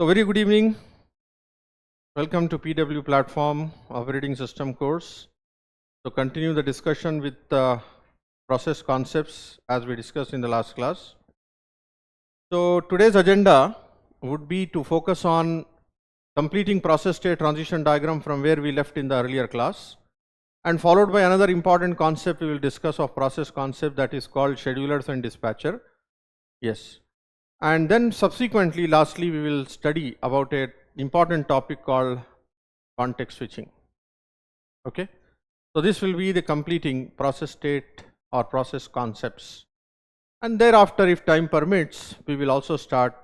So very good evening. Welcome to PW Platform Operating System course. So continue the discussion with process concepts as we discussed in the last class. So today's agenda would be to focus on completing process state transition diagram from where we left in the earlier class, and followed by another important concept we will discuss of process concept, that is called schedulers and dispatcher. Yes. And then subsequently, lastly, we will study about an important topic called context switching. Okay. So this will be the completing process state or process concepts. And thereafter, if time permits, we will also start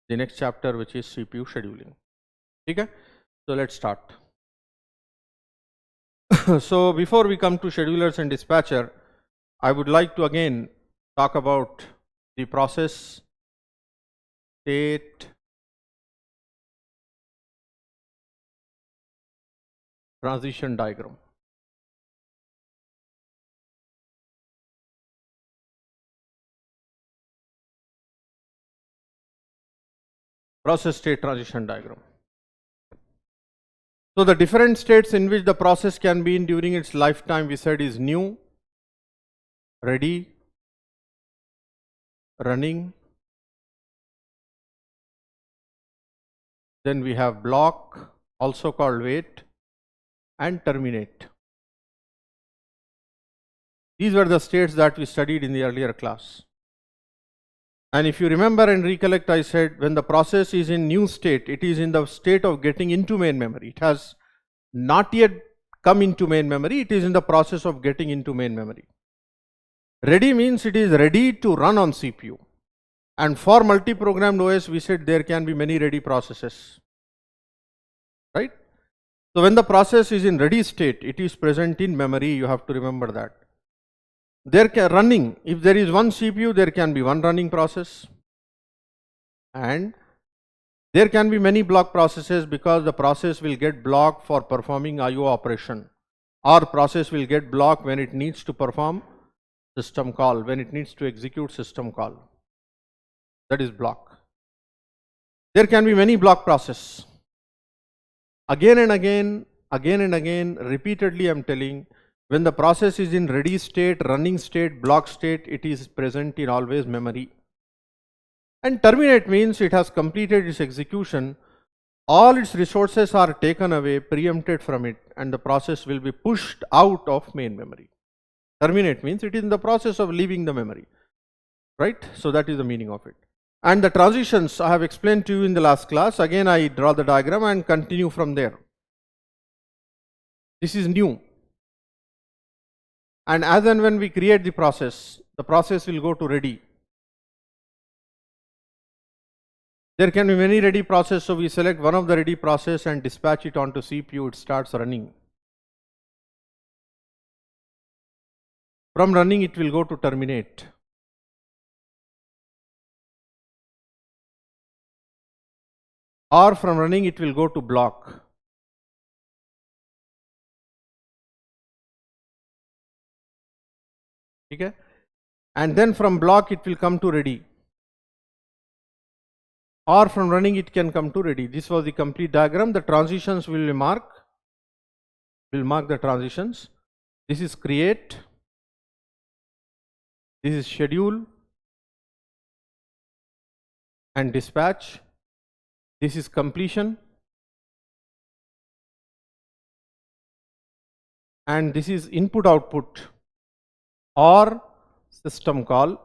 the next chapter, which is CPU scheduling. Okay. So let's start. So before we come to schedulers and dispatcher, I would like to again talk about the process state transition diagram. Process state transition diagram. So the different states in which the process can be in during its lifetime, we said, is new, ready, running. Then we have block, also called wait, and terminate. These were the states that we studied in the earlier class. And if you remember and recollect, I said when the process is in new state, it is in the state of getting into main memory. It has not yet come into main memory, it is in the process of getting into main memory. Ready means it is ready to run on CPU. And for multi-programmed OS, we said there can be many ready processes, right? So when the process is in ready state, it is present in memory, you have to remember that. There can running, if there is one CPU, there can be one running process, and there can be many block processes, because the process will get blocked for performing IO operation, or process will get blocked when it needs to perform system call, when it needs to execute system call. That is block. There can be many block process. Again and again, repeatedly I am telling, when the process is in ready state, running state, block state, it is present in always memory. And terminate means it has completed its execution, all its resources are taken away, preempted from it, and the process will be pushed out of main memory. Terminate means it is in the process of leaving the memory, right? So that is the meaning of it. And the transitions I have explained to you in the last class. Again, I draw the diagram and continue from there. This is new. And as and when we create the process will go to ready. There can be many ready processes, so we select one of the ready process and dispatch it onto CPU, it starts running. From running, it will go to terminate. Or from running, it will go to block. Okay? And then from block, it will come to ready. Or from running, it can come to ready. This was the complete diagram. The transitions will mark the transitions. This is create. This is schedule and dispatch. This is completion. And this is input output or system call.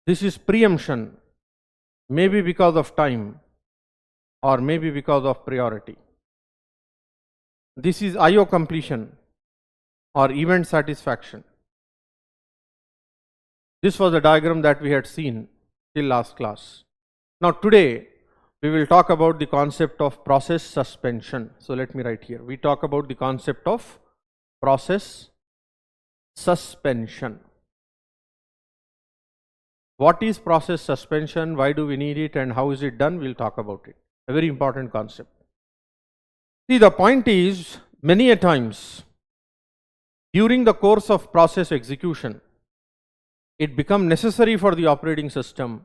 This is preemption, maybe because of time or maybe because of priority. This is IO completion or event satisfaction. This was the diagram that we had seen till last class. Now today we will talk about the concept of process suspension. So let me write here. We talk about the concept of process suspension. What is process suspension? Why do we need it? And how is it done? We'll talk about it. A very important concept. See, the point is, many a times during the course of process execution, it becomes necessary for the operating system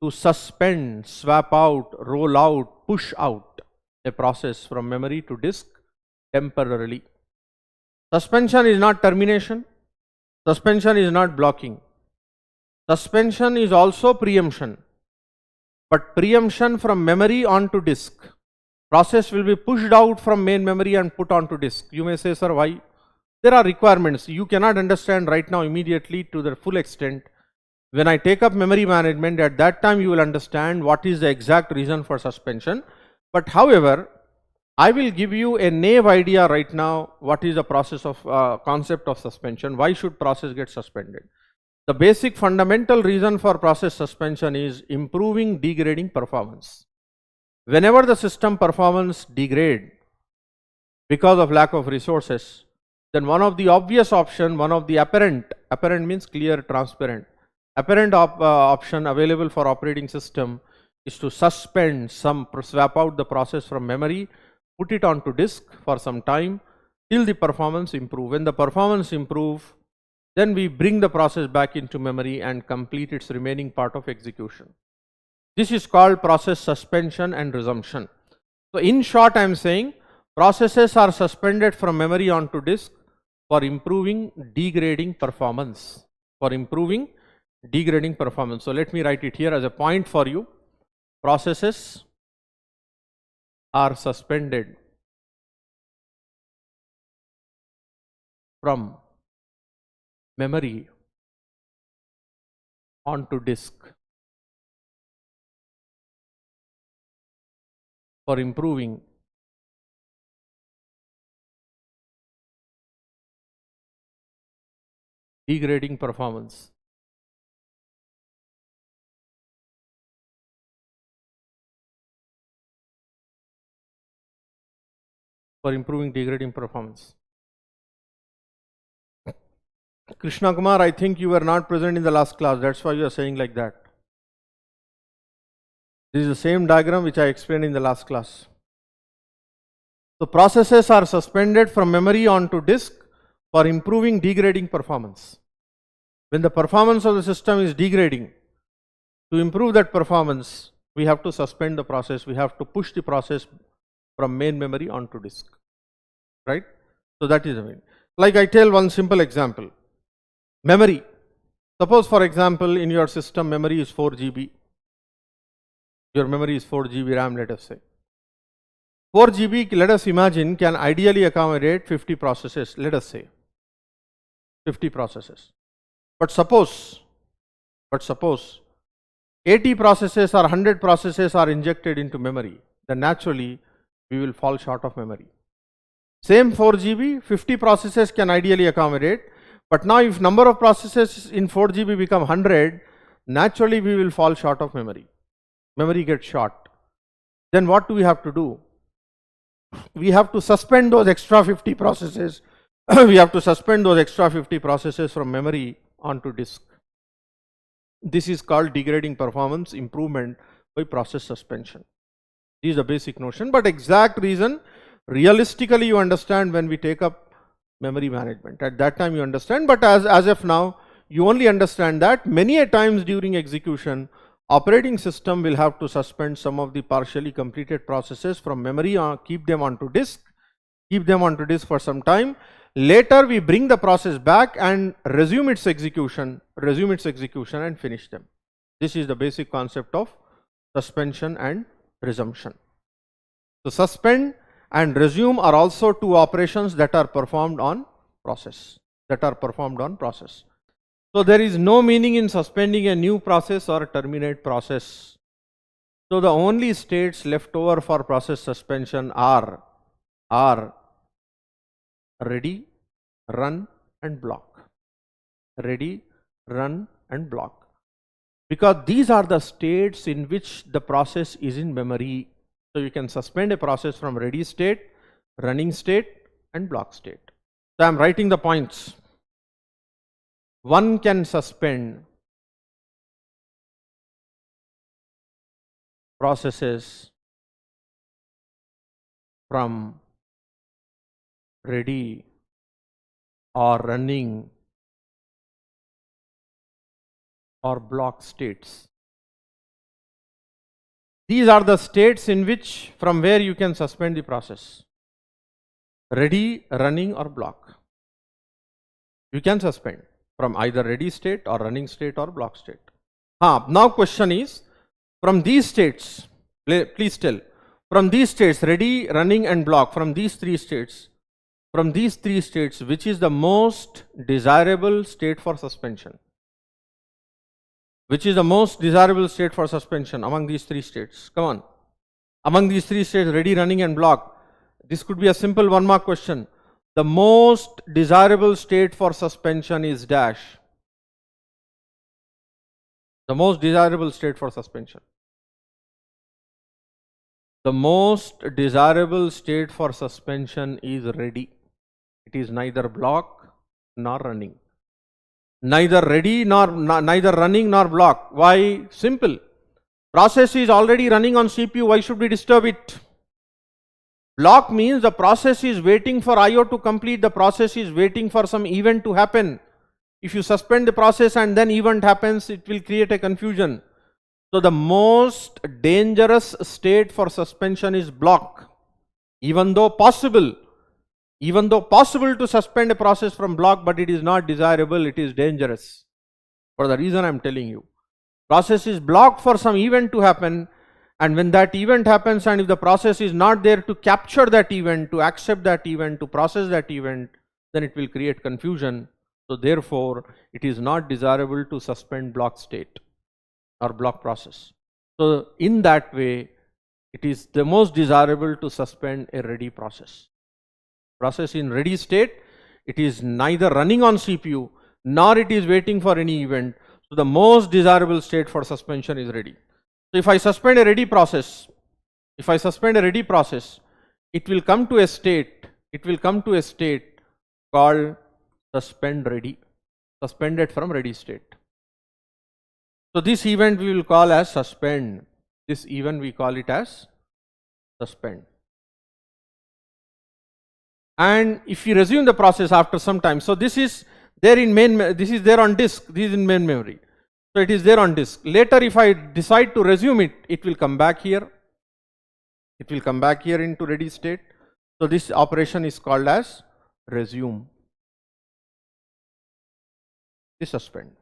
to suspend, swap out, roll out, push out a process from memory to disk temporarily. Suspension is not termination. Suspension is not blocking. Suspension is also preemption, but preemption from memory onto disk. Process will be pushed out from main memory and put onto disk. You may say, sir, why? There are requirements. You cannot understand right now immediately to the full extent. When I take up memory management, at that time you will understand what is the exact reason for suspension. But however, I will give you a naive idea right now what is the process of concept of suspension. Why should process get suspended? The basic fundamental reason for process suspension is improving degrading performance. Whenever the system performance degrade because of lack of resources, then one of the obvious option, one of the apparent means clear, transparent, apparent option available for operating system is to suspend swap out the process from memory, put it onto disk for some time till the performance improve. When the performance improve, then we bring the process back into memory and complete its remaining part of execution. This is called process suspension and resumption. So in short, I am saying processes are suspended from memory onto disk for improving degrading performance. For improving degrading performance. So let me write it here as a point for you. Processes are suspended from memory onto disk for improving degrading performance. For improving degrading performance. Krishna Kumar, I think you were not present in the last class. That's why you are saying like that. This is the same diagram which I explained in the last class. So processes are suspended from memory onto disk for improving degrading performance. When the performance of the system is degrading, to improve that performance, we have to suspend the process. We have to push the process from main memory onto disk. Right? So that is the mean. Like I tell one simple example. Memory. Suppose for example in your system memory is 4 GB. Your memory is 4 GB RAM, let us say. 4 GB, let us imagine, can ideally accommodate 50 processes, let us say. 50 processes. But suppose 80 processes or 100 processes are injected into memory, then naturally we will fall short of memory. Same 4 GB, 50 processes can ideally accommodate, but now if number of processes in 4 GB become 100, naturally we will fall short of memory. Memory gets short. Then what do we have to do? We have to suspend those extra 50 processes. We have to suspend those extra 50 processes from memory onto disk. This is called degrading performance improvement by process suspension. This is the basic notion, but exact reason realistically you understand when we take up memory management. At that time you understand, but as of now you only understand that many a times during execution operating system will have to suspend some of the partially completed processes from memory or keep them onto disk for some time. Later we bring the process back and resume its execution and finish them. This is the basic concept of suspension and resumption. So suspend and resume are also two operations that are performed on process. So there is no meaning in suspending a new process or terminate process. So the only states left over for process suspension are ready, run and block. Ready, run and block. Because these are the states in which the process is in memory. So you can suspend a process from ready state, running state and block state. So I am writing the points. One can suspend processes from ready or running or block states. These are the states in which, from where you can suspend the process. Ready, running or block. You can suspend from either ready state or running state or block state. Now question is, from these states, please tell, from these states, ready, running and block, from these three states, which is the most desirable state for suspension? Which is the most desirable state for suspension among these three states? Come on. Among these three states, ready, running and block. This could be a simple 1 mark question. The most desirable state for suspension is dash. The most desirable state for suspension. The most desirable state for suspension is ready. It is neither block nor running. Neither ready nor neither running nor block. Why? Simple. Process is already running on CPU. Why should we disturb it? Block means the process is waiting for IO to complete. The process is waiting for some event to happen. If you suspend the process and then event happens, it will create a confusion. So the most dangerous state for suspension is block. Even though possible to suspend a process from block, but it is not desirable, it is dangerous. For the reason I am telling you. Process is blocked for some event to happen, and when that event happens, and if the process is not there to capture that event, to accept that event, to process that event, then it will create confusion. So therefore, it is not desirable to suspend block state or block process. So in that way, it is the most desirable to suspend a ready process. Process in ready state, it is neither running on CPU nor it is waiting for any event. So the most desirable state for suspension is ready. So if I suspend a ready process, it will come to a state, called suspend ready, suspended from ready state. So this event we will call as suspend. This event we call it as suspend. And if you resume the process after some time, so this is there in this is there on disk, this is in main memory. So it is there on disk. Later if I decide to resume it, it will come back here. It will come back here into ready state. So this operation is called as resume. This suspend.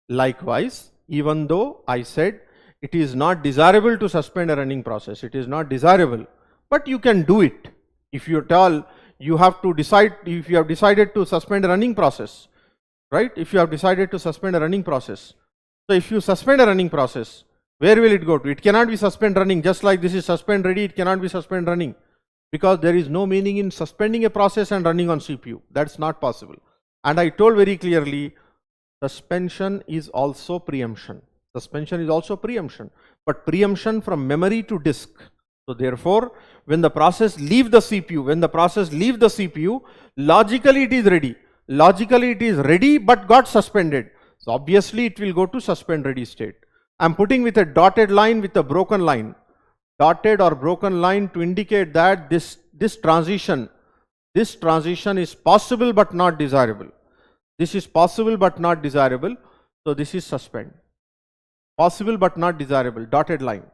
Likewise, even though I said it is not desirable to suspend a running process, it is not desirable, but you can do it. If you tell, you have to decide, if you have decided to suspend a running process, right? If you have decided to suspend a running process. So if you suspend a running process, where will it go to? It cannot be suspend running, just like this is suspend ready, it cannot be suspend running, because there is no meaning in suspending a process and running on CPU. That's not possible. And I told very clearly, suspension is also preemption. Suspension is also preemption, but preemption from memory to disk. So therefore, when the process leaves the CPU, logically it is ready. Logically it is ready but got suspended. So obviously it will go to suspend ready state. I am putting with a dotted line with a broken line. Dotted or broken line to indicate that this transition is possible but not desirable. This is possible but not desirable. So this is suspend. Possible but not desirable, dotted line.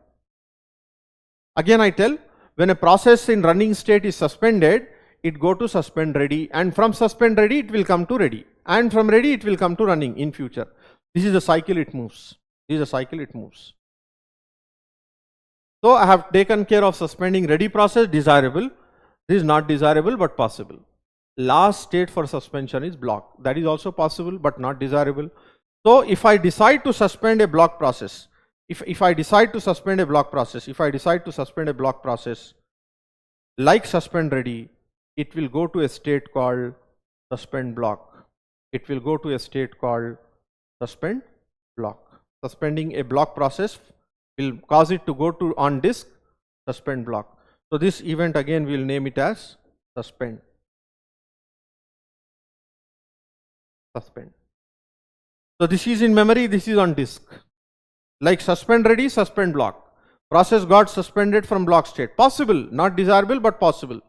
Again I tell, when a process in running state is suspended, it go to suspend ready, and from suspend ready it will come to ready, and from ready it will come to running in future. This is the cycle it moves. So I have taken care of suspending ready process, desirable. This is not desirable but possible. Last state for suspension is block. That is also possible but not desirable. So if I decide to suspend a block process, if I decide to suspend a block process, like suspend ready, it will go to a state called suspend block. Suspending a block process will cause it to go to on disk, suspend block. So this event again we will name it as suspend. So this is in memory, this is on disk. Like suspend ready, suspend block. Process got suspended from block state. Possible, not desirable but possible.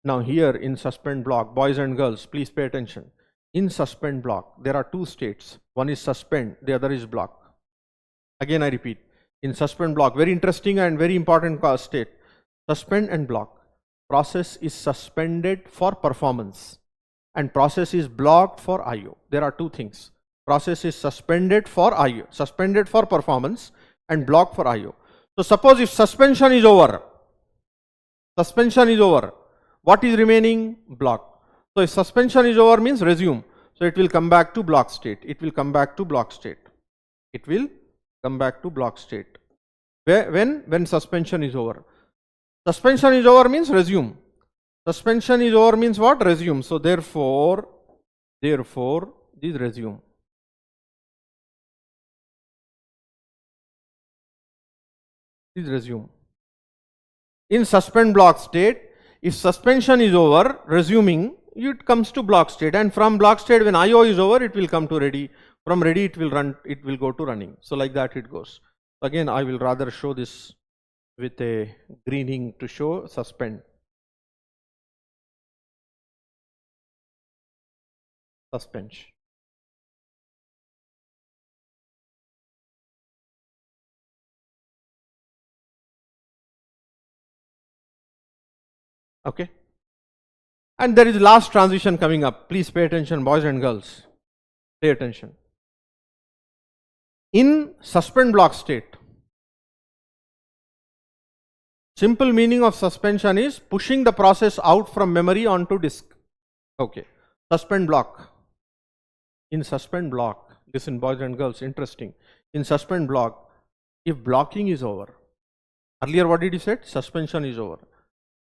Now here in suspend block, boys and girls, please pay attention. In suspend block, there are two states. One is suspend, the other is block. Again I repeat, in suspend block. Very interesting and very important state. Suspend and block. Process is suspended for performance and process is blocked for IO. There are two things. Process is suspended for IO, suspended for performance and blocked for IO. So suppose if suspension is over, what is remaining? Block. So if suspension is over means resume. So it will come back to block state. It will come back to block state. It will come back to block state. When suspension is over. Suspension is over means resume. Suspension is over means what? Resume. So therefore, this resume. This resume. In suspend block state, if suspension is over, resuming, it comes to block state, and from block state when IO is over, it will come to ready. From ready it will go to running. So like that it goes. Again, I will rather show this with a greening to show suspend. Suspension. Okay. And there is last transition coming up. Please pay attention, boys and girls. Pay attention. In suspend block state, simple meaning of suspension is pushing the process out from memory onto disk. Okay. Suspend block. In suspend block, listen boys and girls, interesting. In suspend block, if blocking is over, earlier what did you say? Suspension is over.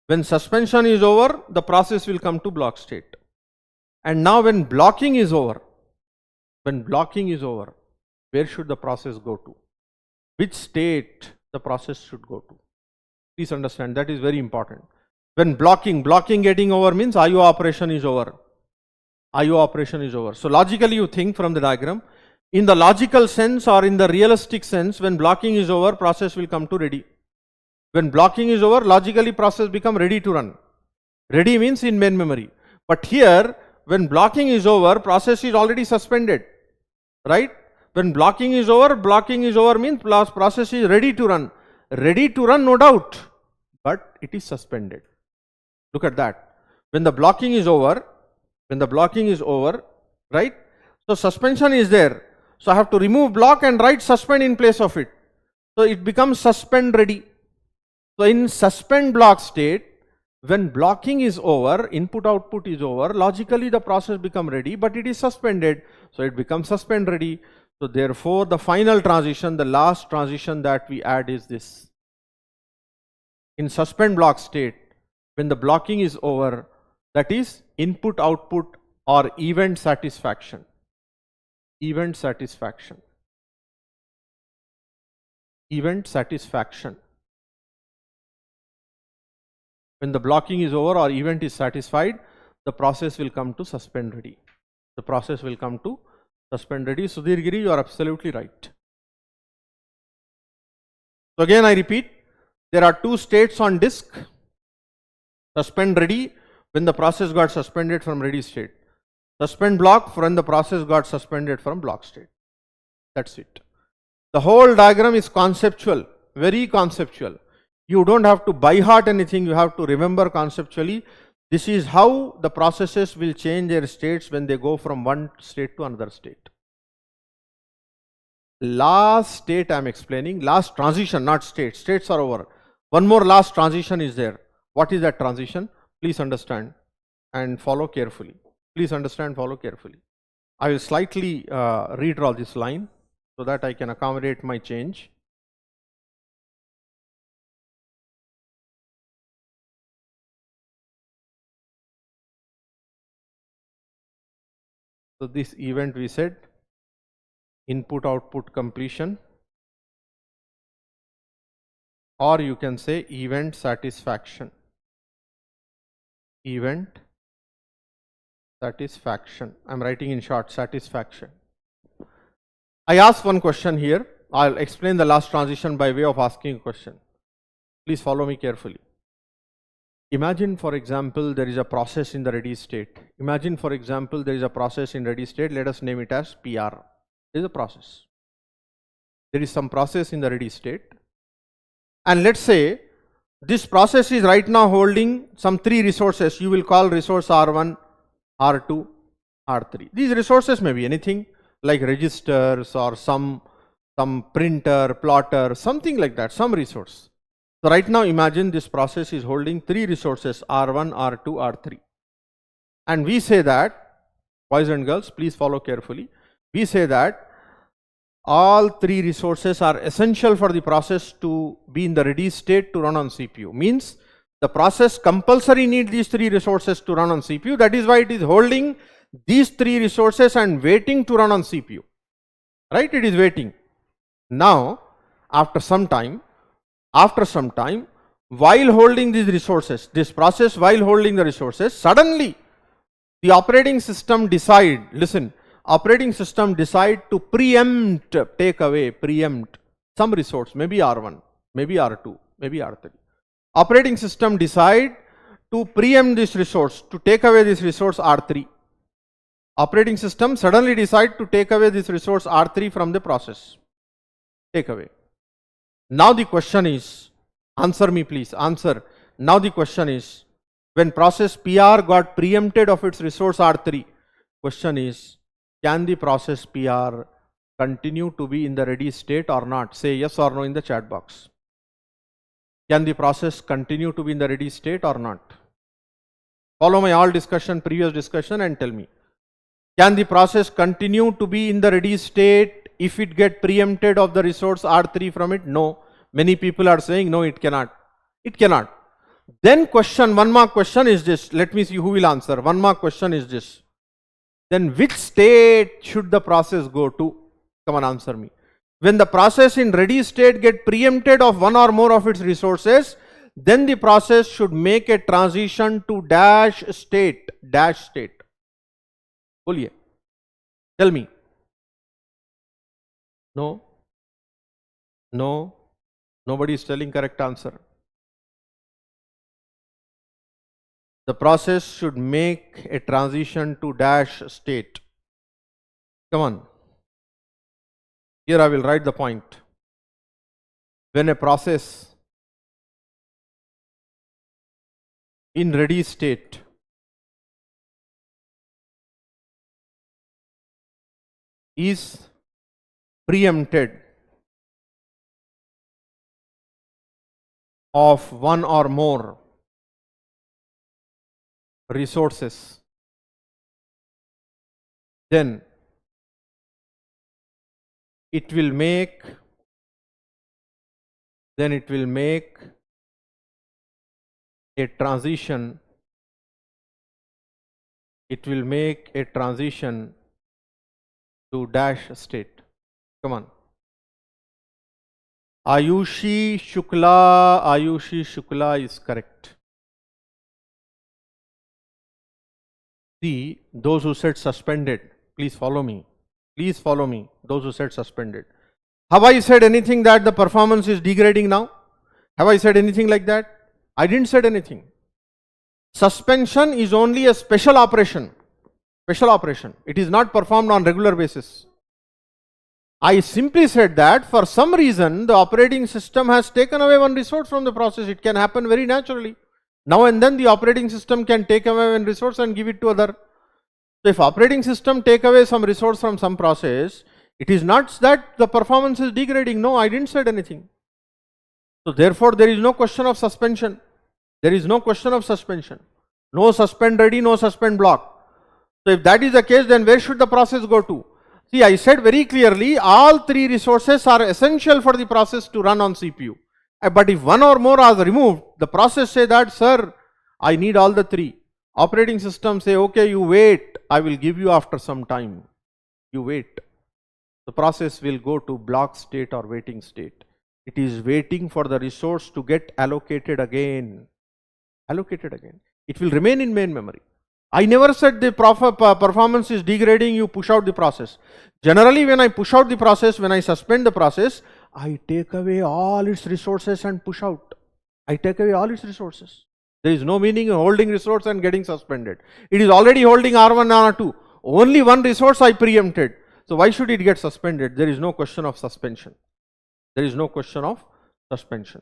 When suspension is over, the process will come to block state. And now when blocking is over, where should the process go to? Which state the process should go to? Please understand, that is very important. When blocking getting over means IO operation is over. So logically you think from the diagram, in the logical sense or in the realistic sense, when blocking is over, process will come to ready. When blocking is over, logically process become ready to run. Ready means in main memory. But here, when blocking is over, process is already suspended. Right? When blocking is over means process is ready to run. Ready to run, no doubt. But it is suspended. Look at that. When the blocking is over, right? So suspension is there. So I have to remove block and write suspend in place of it. So it becomes suspend ready. So in suspend block state, when blocking is over, input output is over, logically the process become ready, but it is suspended. So it becomes suspend ready. So therefore the final transition, the last transition that we add is this. In suspend block state, when the blocking is over, that is input output or event satisfaction. Event satisfaction. When the blocking is over or event is satisfied, the process will come to suspend ready. Sudhir Giri, you are absolutely right. So again I repeat, there are two states on disk. Suspend ready when the process got suspended from ready state. Suspend block when the process got suspended from block state. That's it. The whole diagram is conceptual, very conceptual. You don't have to by heart anything, you have to remember conceptually. This is how the processes will change their states when they go from one state to another state. Last state I am explaining, last transition, not state. States are over. One more last transition is there. What is that transition? Please understand and follow carefully. I will slightly redraw this line so that I can accommodate my change. So this event we said input output completion, or you can say event satisfaction. Event satisfaction. I am writing in short, satisfaction. I ask one question here. I will explain the last transition by way of asking a question. Please follow me carefully. Imagine for example there is a process in the ready state. Let us name it as PR. There is a process. There is some process in the ready state. And let's say this process is right now holding some 3 resources. You will call resource R1, R2, R3. These resources may be anything like registers or some printer, plotter, something like that, some resource. So right now imagine this process is holding 3 resources R1, R2, R3. And we say that, boys and girls, please follow carefully. We say that all 3 resources are essential for the process to be in the ready state to run on CPU. Means the process compulsory needs these 3 resources to run on CPU. That is why it is holding these 3 resources and waiting to run on CPU. Right? It is waiting. Now, after some time, while holding these resources, this process while holding the resources, suddenly the operating system decide, listen, operating system decide to preempt some resource, maybe R1, maybe R2, maybe R3. Operating system decide to preempt this resource, to take away this resource R3. Operating system suddenly decide to take away this resource R3 from the process. Take away. Now the question is, answer me please, answer. Now the question is, when process PR got preempted of its resource R3, question is, can the process PR continue to be in the ready state or not? Say yes or no in the chat box. Can the process continue to be in the ready state or not? Follow my all discussion, previous discussion, and tell me. Can the process continue to be in the ready state if it get preempted of the resource R3 from it? No. Many people are saying no, it cannot. It cannot. Then question, one more question is this. Let me see who will answer. One more question is this. Then which state should the process go to? Come on, answer me. When the process in ready state get preempted of one or more of its resources, then the process should make a transition to dash state. Dash state. Boliye. Tell me. No? No? Nobody is telling correct answer. The process should make a transition to dash state. Come on. Here I will write the point. When a process in ready state is preempted of one or more resources, then it will make a transition, to dash state. Come on. Ayushi Shukla is correct. See, those who said suspended, please follow me. Please follow me, those who said suspended. Have I said anything that the performance is degrading now? Have I said anything like that? I didn't say anything. Suspension is only a special operation. Special operation. It is not performed on regular basis. I simply said that for some reason the operating system has taken away one resource from the process. It can happen very naturally. Now and then the operating system can take away one resource and give it to other. So if operating system take away some resource from some process, it is not that the performance is degrading. No, I didn't say anything. So therefore there is no question of suspension. There is no question of suspension. No suspend ready, no suspend block. So if that is the case, then where should the process go to? See, I said very clearly, all 3 resources are essential for the process to run on CPU. But if one or more are removed, the process say that, sir, I need all the 3. Operating system say, okay, you wait, I will give you after some time. You wait. The process will go to block state or waiting state. It is waiting for the resource to get allocated again. Allocated again. It will remain in main memory. I never said the performance is degrading, you push out the process. Generally, when I push out the process, when I suspend the process, I take away all its resources and push out. I take away all its resources. There is no meaning in holding resource and getting suspended. It is already holding R1, R2. Only one resource I preempted. So why should it get suspended? There is no question of suspension. There is no question of suspension.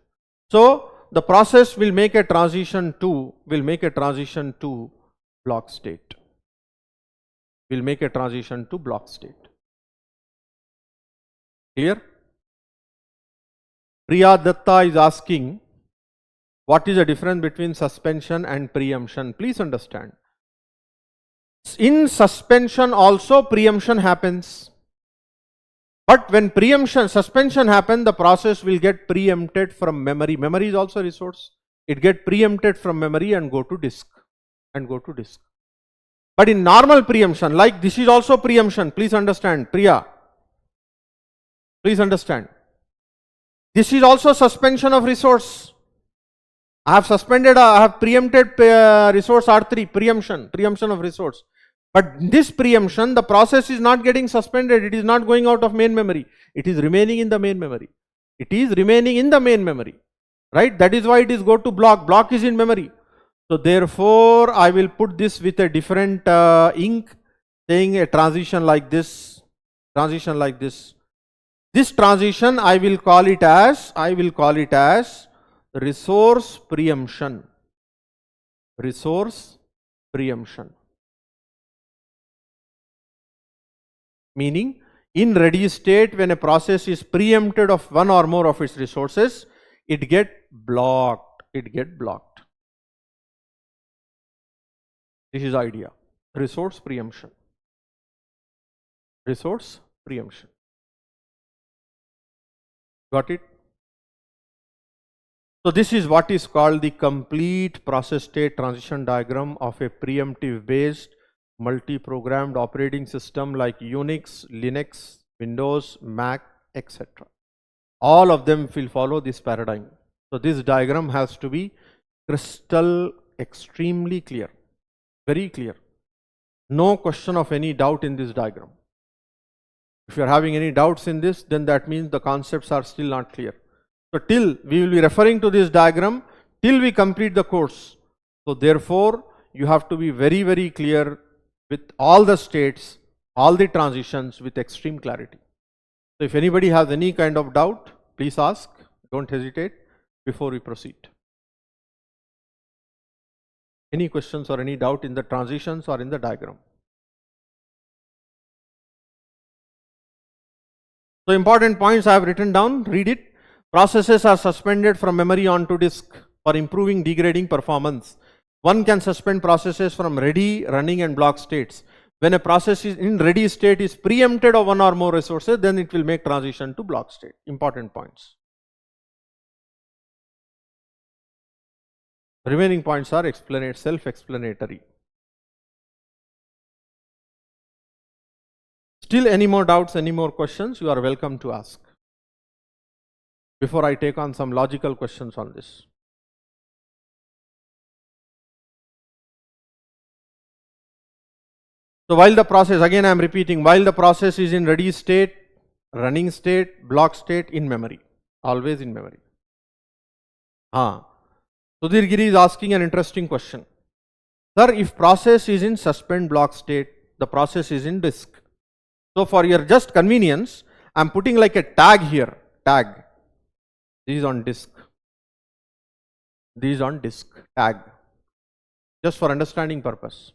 So the process will make a transition to block state. Will make a transition to block state. Clear? Priya Datta is asking, what is the difference between suspension and preemption? Please understand. In suspension also preemption happens. But when suspension happens, the process will get preempted from memory. Memory is also a resource. It get preempted from memory and go to disk. But in normal preemption, like this is also preemption. Please understand, Priya. Please understand. This is also suspension of resource. I have preempted resource R3, preemption of resource. But this preemption, the process is not getting suspended. It is not going out of main memory. It is remaining in the main memory. Right? That is why it is go to block. Block is in memory. So therefore, I will put this with a different ink, saying a transition like this. This transition I will call it as resource preemption. Meaning, in ready state, when a process is preempted of one or more of its resources, it get blocked. This is idea. Resource preemption. Got it? So this is what is called the complete process state transition diagram of a preemptive based multi-programmed operating system like Unix, Linux, Windows, Mac, etc. All of them will follow this paradigm. So this diagram has to be extremely clear, very clear. No question of any doubt in this diagram. If you are having any doubts in this, then that means the concepts are still not clear. So till we will be referring to this diagram till we complete the course. So therefore, you have to be very, very clear with all the states, all the transitions with extreme clarity. So if anybody has any kind of doubt, please ask. Don't hesitate before we proceed. Any questions or any doubt in the transitions or in the diagram? So important points I have written down, read it. Processes are suspended from memory onto disk for improving degrading performance. One can suspend processes from ready, running and block states. When a process is in ready state is preempted of one or more resources, then it will make transition to block state. Important points. Remaining points are self-explanatory. Still any more doubts, any more questions, you are welcome to ask before I take on some logical questions on this. So while the process, again I am repeating, while the process is in ready state, running state, block state, in memory, always in memory. Sudhir Giri is asking an interesting question. Sir, if process is in suspend block state, the process is in disk. So for your just convenience, I am putting like a tag here, tag. These on disk, tag, just for understanding purpose.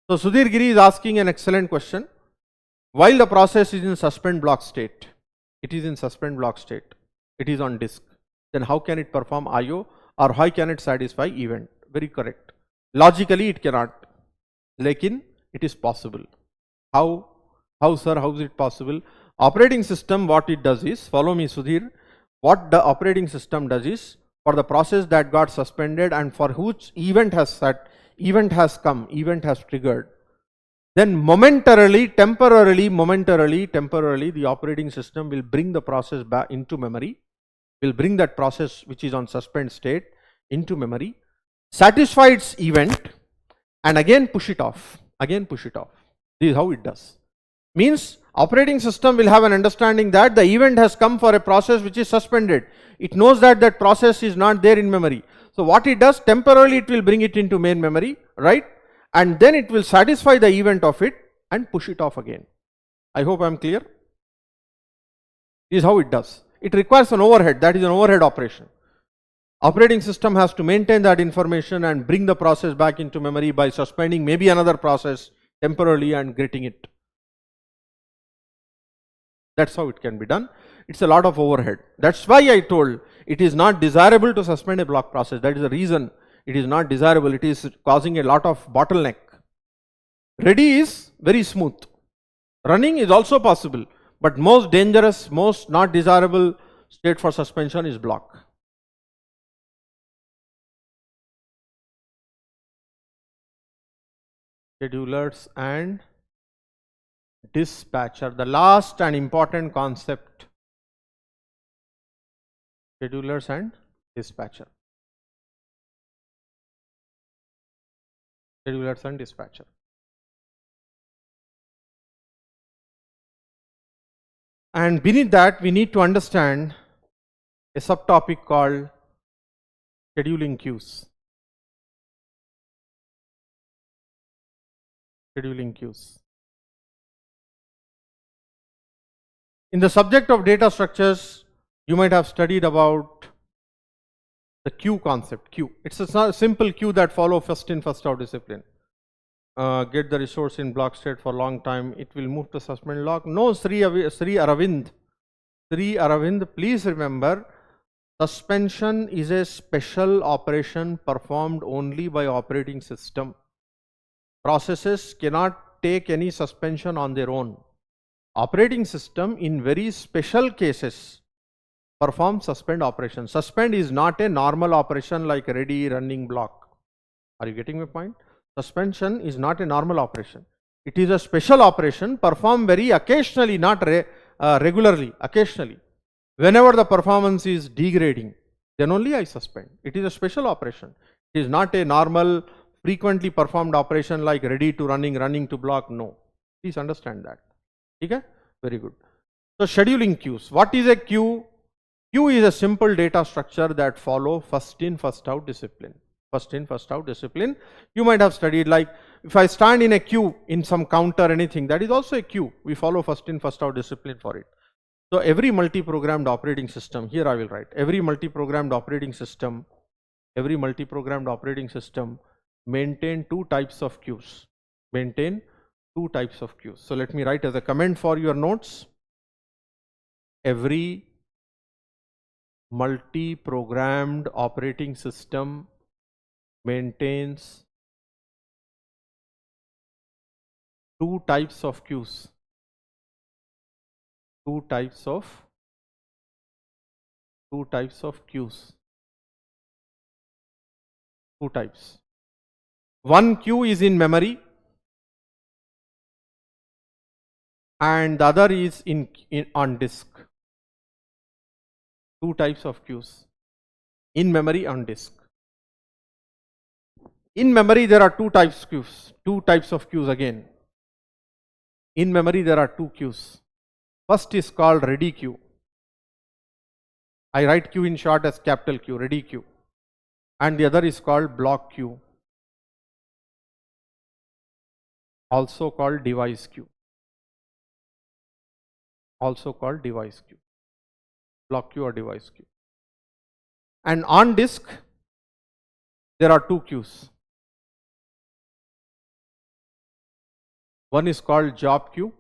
So Sudhir Giri is asking an excellent question. While the process is in suspend block state, it is on disk, then how can it perform IO or how can it satisfy event? Very correct. Logically it cannot, lekin it is possible. How sir, how is it possible? Operating system, what it does is, follow me Sudhir, what the operating system does is, for the process that got suspended and for which event has triggered, then momentarily, temporarily, the operating system will bring the process back into memory, will bring that process which is on suspend state into memory, satisfy its event and again push it off. This is how it does. Means operating system will have an understanding that the event has come for a process which is suspended. It knows that that process is not there in memory. So what it does, temporarily it will bring it into main memory, right? And then it will satisfy the event of it and push it off again. I hope I am clear. This is how it does. It requires an overhead, that is an overhead operation. Operating system has to maintain that information and bring the process back into memory by suspending maybe another process temporarily and getting it. That's how it can be done. It's a lot of overhead. That's why I told it is not desirable to suspend a block process. That is the reason it is not desirable. It is causing a lot of bottleneck. Ready is very smooth. Running is also possible, but most dangerous, most not desirable state for suspension is block. Schedulers and dispatcher. The last and important concept. Schedulers and dispatcher. Schedulers and dispatcher. And beneath that, we need to understand a subtopic called scheduling queues. Scheduling queues. In the subject of data structures, you might have studied about the queue concept. Queue. It's a simple queue that follow first in, first out discipline. Get the resource in block state for a long time, it will move to suspend lock. No, Sri Aravind, please remember, suspension is a special operation performed only by operating system. Processes cannot take any suspension on their own. Operating system in very special cases perform suspend operation. Suspend is not a normal operation like ready, running, block. Are you getting my point? Suspension is not a normal operation. It is a special operation performed very occasionally, not regularly, occasionally. Whenever the performance is degrading, then only I suspend. It is a special operation. It is not a normal, frequently performed operation like ready to running, running to block. No. Please understand that. Okay? Very good. So scheduling queues. What is a queue? Queue is a simple data structure that follow first in, first out discipline. First in, first out discipline. You might have studied, like if I stand in a queue in some counter, anything, that is also a queue. We follow first in, first out discipline for it. So every multi-programmed operating system, here I will write, every multi-programmed operating system maintain two types of queues. Maintain two types of queues. So let me write as a comment for your notes. Every multi-programmed operating system maintains two types of queues. Two types of queues. Two types. One queue is in memory and the other is on disk. Two types of queues. In memory, on disk. In memory there are two types of queues again. In memory there are two queues. First is called ready queue. I write queue in short as capital Q, ready queue. And the other is called block queue, also called device queue. Also called device queue. Block queue or device queue. And on disk there are two queues. One is called job queue.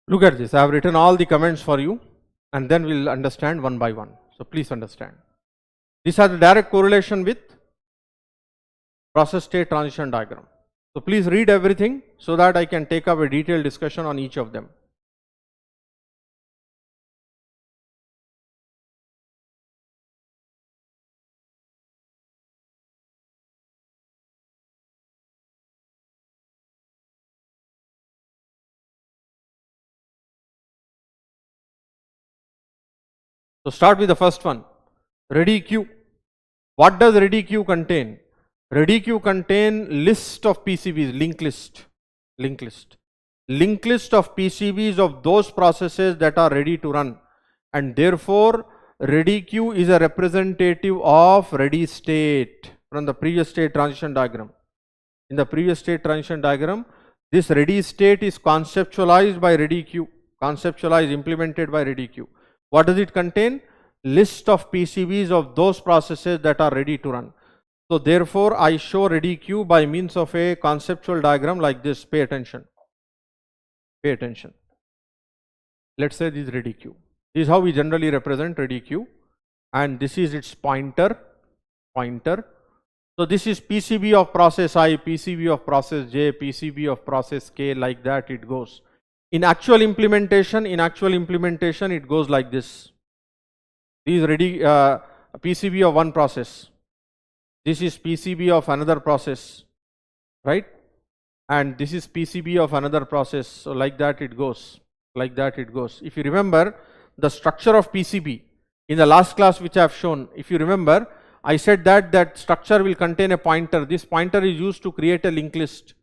Look at this. I have written all the comments for you, and then we'll understand one by one. So please understand. This has a direct correlation with process state transition diagram. So please read everything so that I can take up a detailed discussion on each of them. So start with the first one, ready queue. What does ready queue contain? Ready queue contain list of PCBs, linked list of PCBs of those processes that are ready to run, and therefore ready queue is a representative of ready state from the previous state transition diagram. In the previous state transition diagram, this ready state is conceptualized by ready queue, implemented by ready queue. What does it contain? List of PCBs of those processes that are ready to run. So therefore I show ready queue by means of a conceptual diagram like this. Pay attention. Pay attention. Let's say this is ready queue. This is how we generally represent ready queue, and this is its pointer. So this is PCB of process I, PCB of process J, PCB of process K, like that it goes. In actual implementation, it goes like this. This is ready PCB of one process. This is PCB of another process, right? And this is PCB of another process. So like that it goes. Like that it goes. If you remember the structure of PCB in the last class which I have shown, if you remember, I said that structure will contain a pointer. This pointer is used to create a linked list.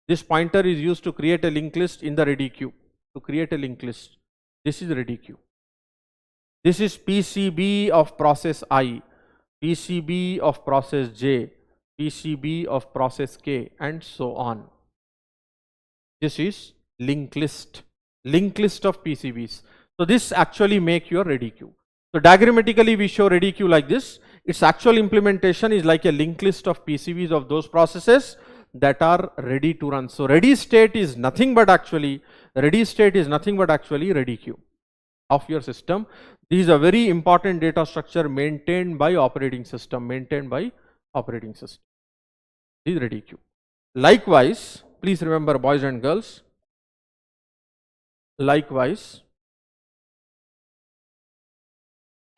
This pointer is used to create a linked list in the ready queue. To create a linked list. This is ready queue. This is PCB of process I, PCB of process J, PCB of process K, and so on. This is linked list of PCBs. So this actually make your ready queue. So diagrammatically we show ready queue like this. Its actual implementation is like a linked list of PCBs of those processes that are ready to run. So ready state is nothing but actually ready queue of your system. This is a very important data structure maintained by operating system. This is ready queue. Likewise, please remember, boys and girls, likewise,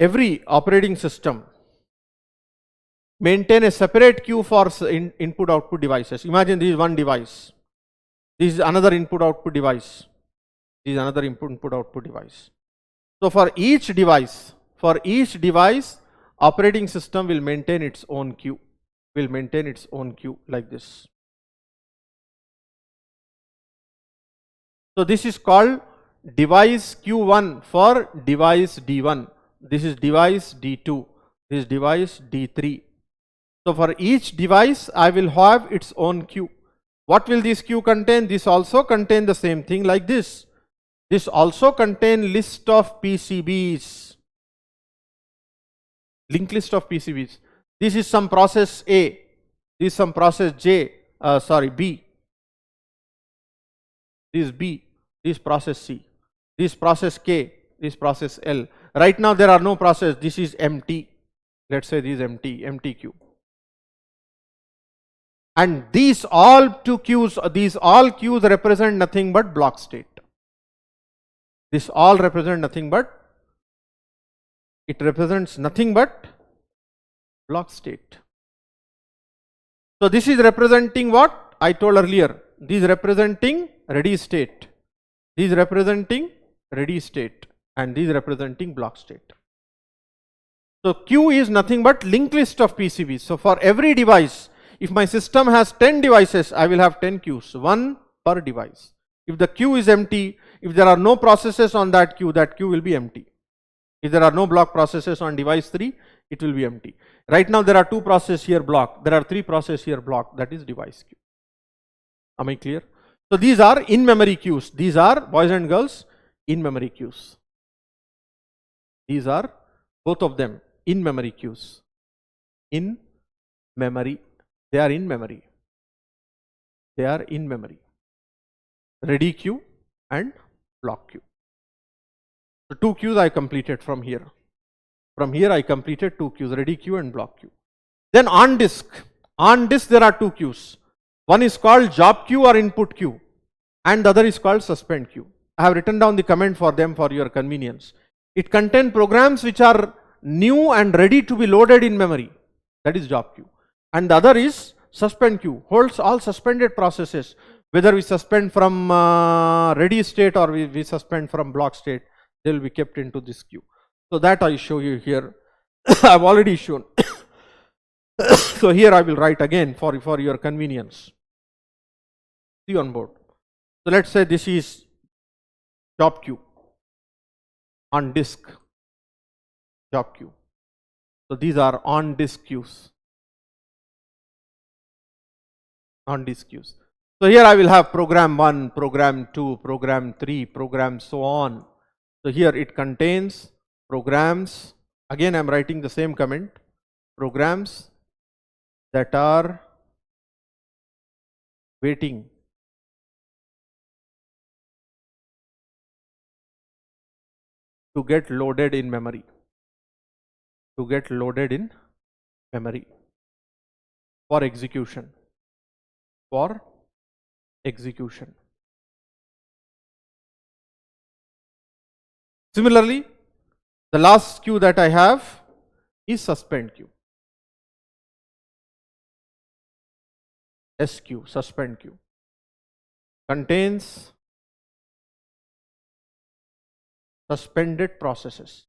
every operating system maintain a separate queue for input output devices. Imagine this is one device, this is another input output device, this is another input output device. So for each device, operating system will maintain its own queue, like this. So this is called device Q1 for device D1. This is device D2. This is device D3. So for each device, I will have its own queue. What will this queue contain? This also contain the same thing like this. This also contain list of PCBs. Linked list of PCBs. This is some process A. This is some process B. This is B. This is process C. This is process K. This is process L. Right now there are no process. This is empty. Let's say this is empty queue. And these all queues represent nothing but block state. This all represent nothing but, it represents nothing but block state. So this is representing what I told earlier. This is representing ready state. This is representing ready state, and this is representing block state. So queue is nothing but linked list of PCBs. So for every device, if my system has 10 devices, I will have 10 queues, one per device. If the queue is empty, if there are no processes on that queue will be empty. If there are no block processes on device 3, it will be empty. Right now there are 2 processes here block, there are 3 processes here block, that is device queue. Am I clear? So these are in-memory queues. These are, boys and girls, in-memory queues. These are both of them in-memory queues. In memory. They are in memory. They are in memory. Ready queue and block queue. So 2 queues I completed from here. From here I completed 2 queues, ready queue and block queue. Then on disk there are 2 queues. One is called job queue or input queue, and the other is called suspend queue. I have written down the comment for them for your convenience. It contains programs which are new and ready to be loaded in memory. That is job queue. And the other is suspend queue, holds all suspended processes, whether we suspend from ready state or we suspend from block state, they will be kept into this queue. So that I show you here. I have already shown. So here I will write again for your convenience. See on board. So let's say this is job queue on disk, job queue. So these are on disk queues. On disk queues. So here I will have program 1, program 2, program 3, program so on. So here it contains programs. Again I am writing the same comment. Programs that are waiting to get loaded in memory. To get loaded in memory for execution. For execution. Similarly, the last queue that I have is suspend queue. SQ, suspend queue, contains suspended processes.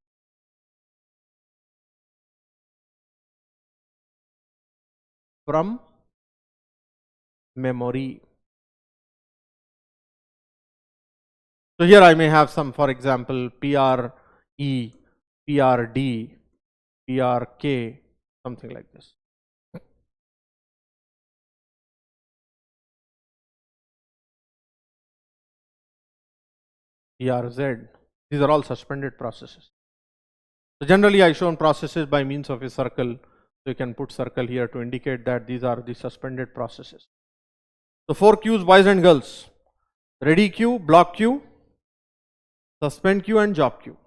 From memory. So here I may have some, for example, PRE, PRD, PRK, something like this. PRZ, these are all suspended processes. So generally I shown processes by means of a circle. So you can put circle here to indicate that these are the suspended processes. So 4 queues, boys and girls: ready queue, block queue, suspend queue and job queue.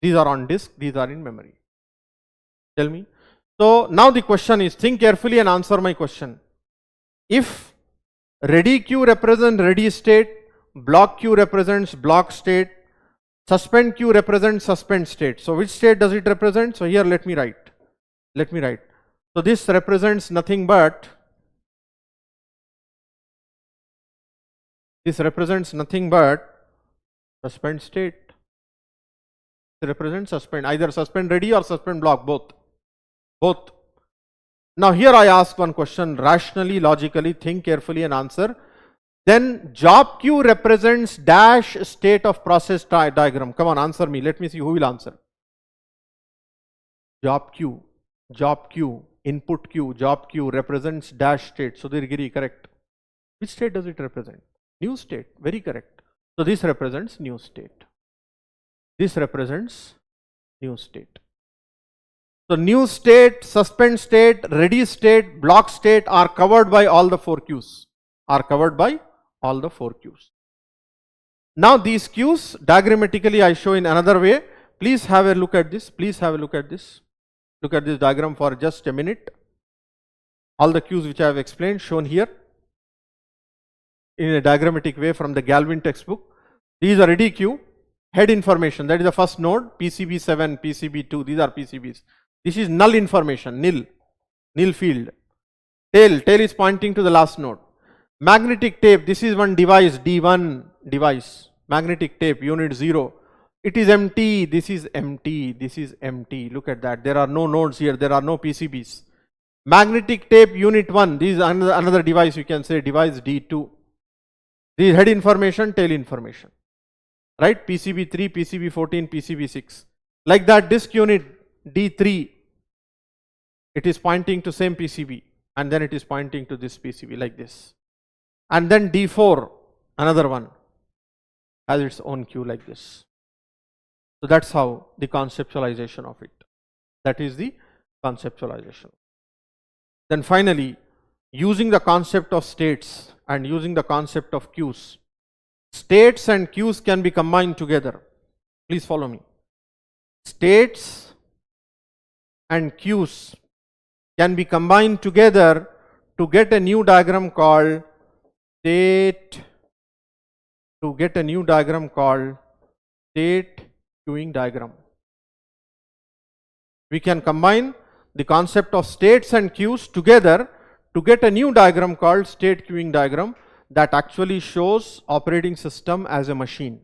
These are on disk, these are in memory. Tell me. So now the question is, think carefully and answer my question. If ready queue represents ready state, block queue represents block state, suspend queue represents suspend state. So which state does it represent? So here let me write. So this represents nothing but, suspend state. It represents suspend, either suspend ready or suspend block, both. Now here I ask one question, rationally, logically, think carefully and answer. Then job queue represents dash state of process diagram. Come on, answer me. Let me see who will answer. Job queue, input queue, job queue represents dash state. Sudhir Giri, correct. Which state does it represent? New state, very correct. So this represents new state. This represents new state. So new state, suspend state, ready state, block state are covered by all the 4 queues. Now these queues diagrammatically I show in another way. Please have a look at this. Look at this diagram for just a minute. All the queues which I have explained shown here in a diagrammatic way from the Galvin textbook. These are ready queue. Head information, that is the first node, PCB7, PCB2, these are PCBs. This is null information, nil field. Tail is pointing to the last node. Magnetic tape, this is one device, D1 device, magnetic tape, unit 0. It is empty, this is empty, look at that, there are no nodes here, there are no PCBs. Magnetic tape, unit 1, this is another device, you can say device D2. This is head information, tail information. Right, PCB3, PCB14, PCB6. Like that, disk unit D3, it is pointing to same PCB and then it is pointing to this PCB like this. And then D4, another one, has its own queue like this. So that's how the conceptualization of it. That is the conceptualization. Then finally, using the concept of states and using the concept of queues, states and queues can be combined together. Please follow me. States and queues can be combined together to get a new diagram called state queuing diagram. We can combine the concept of states and queues together to get a new diagram called state queuing diagram that actually shows operating system as a machine.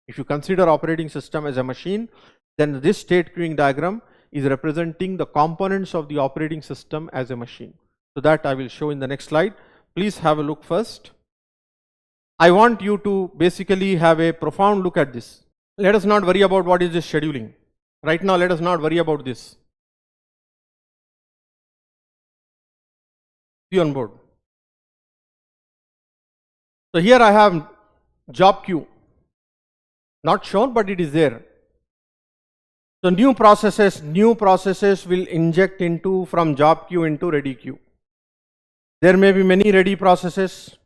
If you consider operating system as a machine, then this state queuing diagram is representing the components of the operating system as a machine. So that I will show in the next slide. Please have a look first. I want you to basically have a profound look at this. Let us not worry about what is this scheduling. Right now, let us not worry about this. See on board. So here I have job queue. Not shown, but it is there. So new processes will inject into from job queue into ready queue. There may be many ready processes.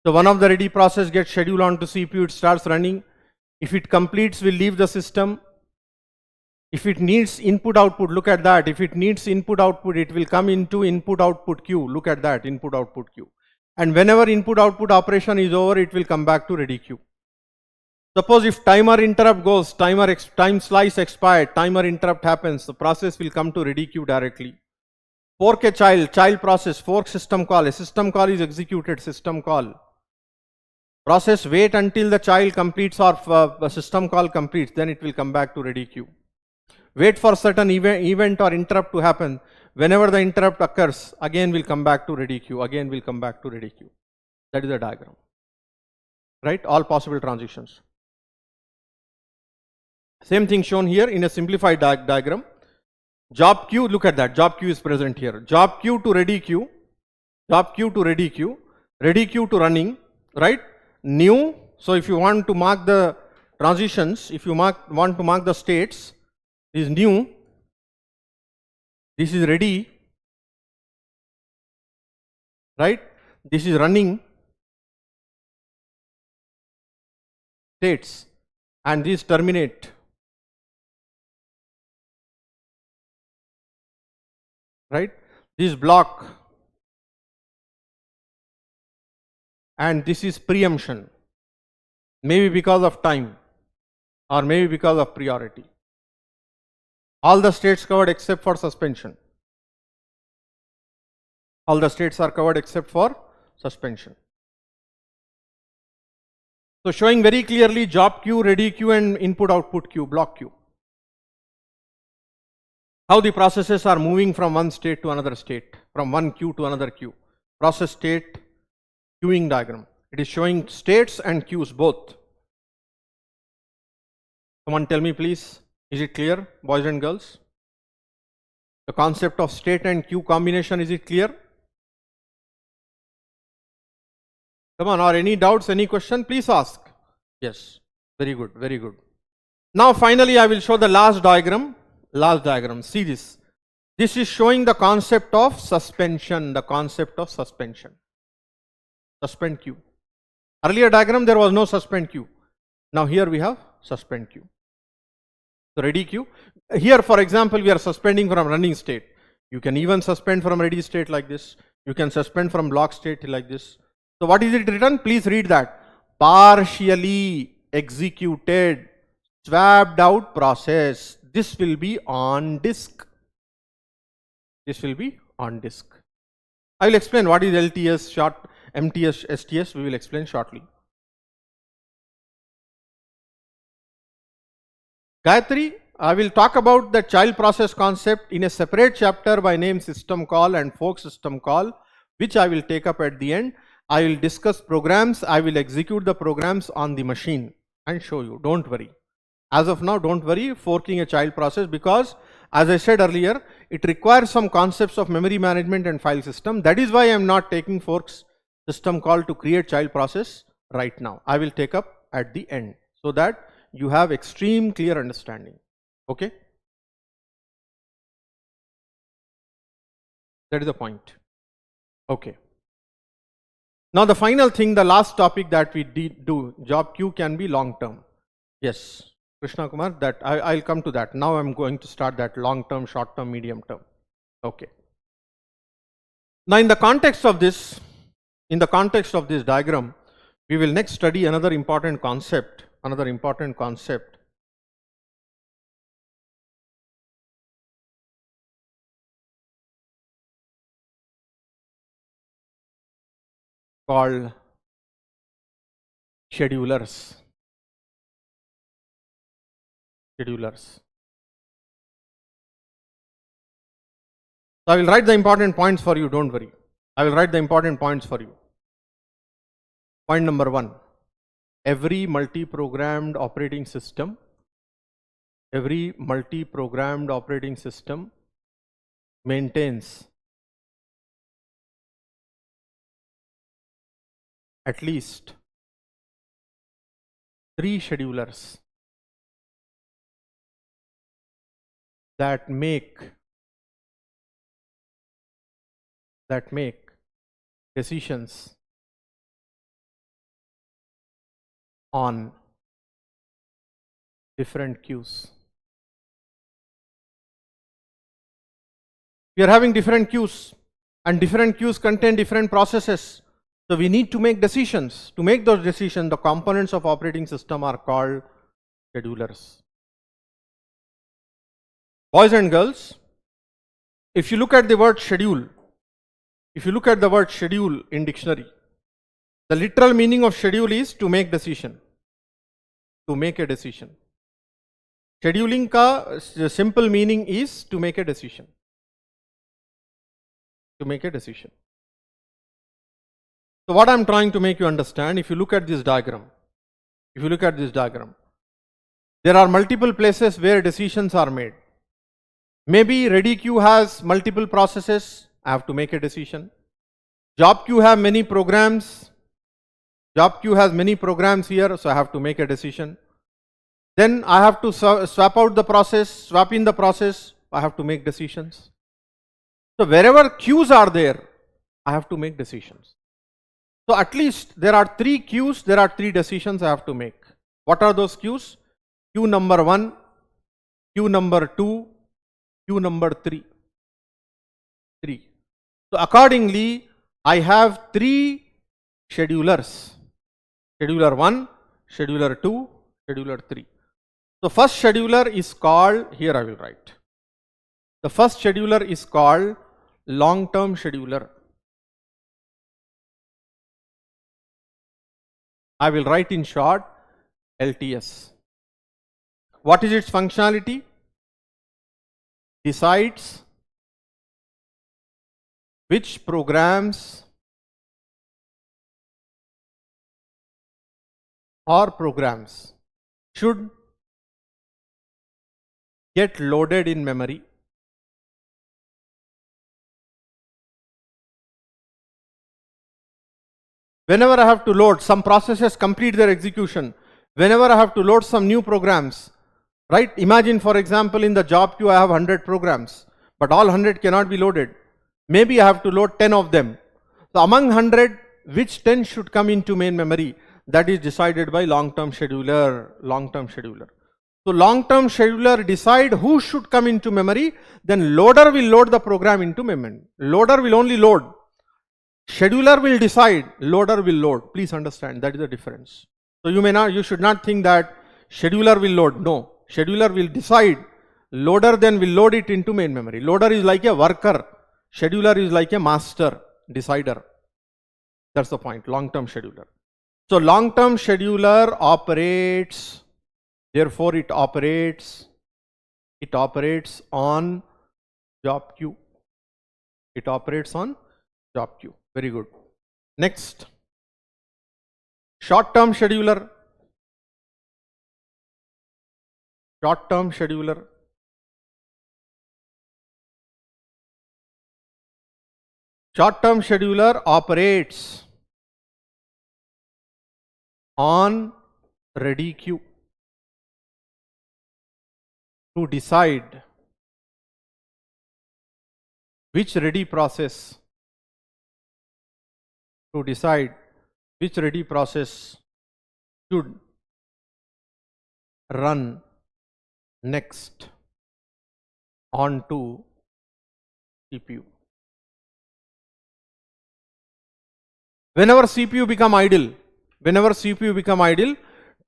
So one of the ready process gets scheduled onto CPU, it starts running. If it completes, will leave the system. If it needs input output, look at that. If it needs input output, it will come into input output queue. Look at that, input output queue. And whenever input output operation is over, it will come back to ready queue. Suppose if timer interrupt goes, time slice expired, timer interrupt happens, the process will come to ready queue directly. Fork a child process, fork system call, a system call is executed, system call. Process wait until the child completes or system call completes, then it will come back to ready queue. Wait for certain event or interrupt to happen. Whenever the interrupt occurs, again will come back to ready queue, again will come back to ready queue. That is the diagram. Right? All possible transitions. Same thing shown here in a simplified diagram. Job queue, look at that, job queue is present here. Job queue to ready queue, job queue to ready queue to running, right? New, so if you want to mark the transitions, if you want to mark the states, this is new, this is ready, right? This is running states, and these terminate. Right? This block, and this is preemption, maybe because of time or maybe because of priority. All the states covered except for suspension. All the states are covered except for suspension. So showing very clearly job queue, ready queue and input output queue, block queue. How the processes are moving from one state to another state, from one queue to another queue. Process state queuing diagram. It is showing states and queues both. Someone tell me please, is it clear, boys and girls? The concept of state and queue combination, is it clear? Come on, or any doubts, any question, please ask. Yes, very good, very good. Now finally I will show the last diagram. See this. This is showing the concept of suspension, Suspend queue. Earlier diagram there was no suspend queue. Now here we have suspend queue. So ready queue. Here for example we are suspending from running state. You can even suspend from ready state like this. You can suspend from block state like this. So what is it written? Please read that. Partially executed, swapped out process. This will be on disk. This will be on disk. I will explain what is LTS, short, MTS, STS. We will explain shortly. Gayatri, I will talk about the child process concept in a separate chapter by name system call and fork system call, which I will take up at the end. I will discuss programs. I will execute the programs on the machine and show you. Don't worry. As of now, don't worry forking a child process, because as I said earlier, it requires some concepts of memory management and file system. That is why I am not taking forks system call to create child process right now. I will take up at the end so that you have extreme clear understanding. Okay? That is the point. Okay. Now the final thing, the last topic that we did do, job queue can be long term. Yes, Krishna Kumar, that I'll come to that. Now I'm going to start that long term, short term, medium term. Okay. Now in the context of this diagram, we will next study another important concept called schedulers. So I will write the important points for you, don't worry. I will write the important points for you. Point number 1. Every multi-programmed operating system maintains at least 3 schedulers that make decisions on different queues. We are having different queues, and different queues contain different processes. So we need to make decisions. To make those decisions, the components of operating system are called schedulers. Boys and girls, if you look at the word schedule, in dictionary, the literal meaning of schedule is to make decision, to make a decision. Scheduling ka simple meaning is to make a decision. So what I am trying to make you understand, if you look at this diagram, there are multiple places where decisions are made. Maybe ready queue has multiple processes, I have to make a decision. Job queue has many programs here, so I have to make a decision. Then I have to swap in the process, I have to make decisions. So wherever queues are there, I have to make decisions. So at least there are 3 queues, there are 3 decisions I have to make. What are those queues? Queue number 1, queue number 2, queue number 3. So accordingly, I have 3 schedulers. Scheduler 1, scheduler 2, scheduler 3. So first scheduler is called, here I will write. The first scheduler is called long-term scheduler. I will write in short LTS. What is its functionality? Decides which programs should get loaded in memory whenever I have to load. Some processes complete their execution. Whenever I have to load some new programs, right? Imagine, for example, in the job queue I have 100 programs, but all 100 cannot be loaded. Maybe I have to load 10 of them. So among 100, which 10 should come into main memory? That is decided by long-term scheduler. So long-term scheduler decide who should come into memory, then loader will load the program into memory. Loader will only load. Scheduler will decide, loader will load. Please understand, that is the difference. So you should not think that scheduler will load. No, scheduler will decide, loader then will load it into main memory. Loader is like a worker, scheduler is like a master, decider. That's the point, long-term scheduler. So long-term scheduler operates, therefore it operates on job queue. Very good. Next, short-term scheduler. Short-term scheduler operates on ready queue to decide which ready process to decide which ready process should run next onto CPU. Whenever CPU become idle,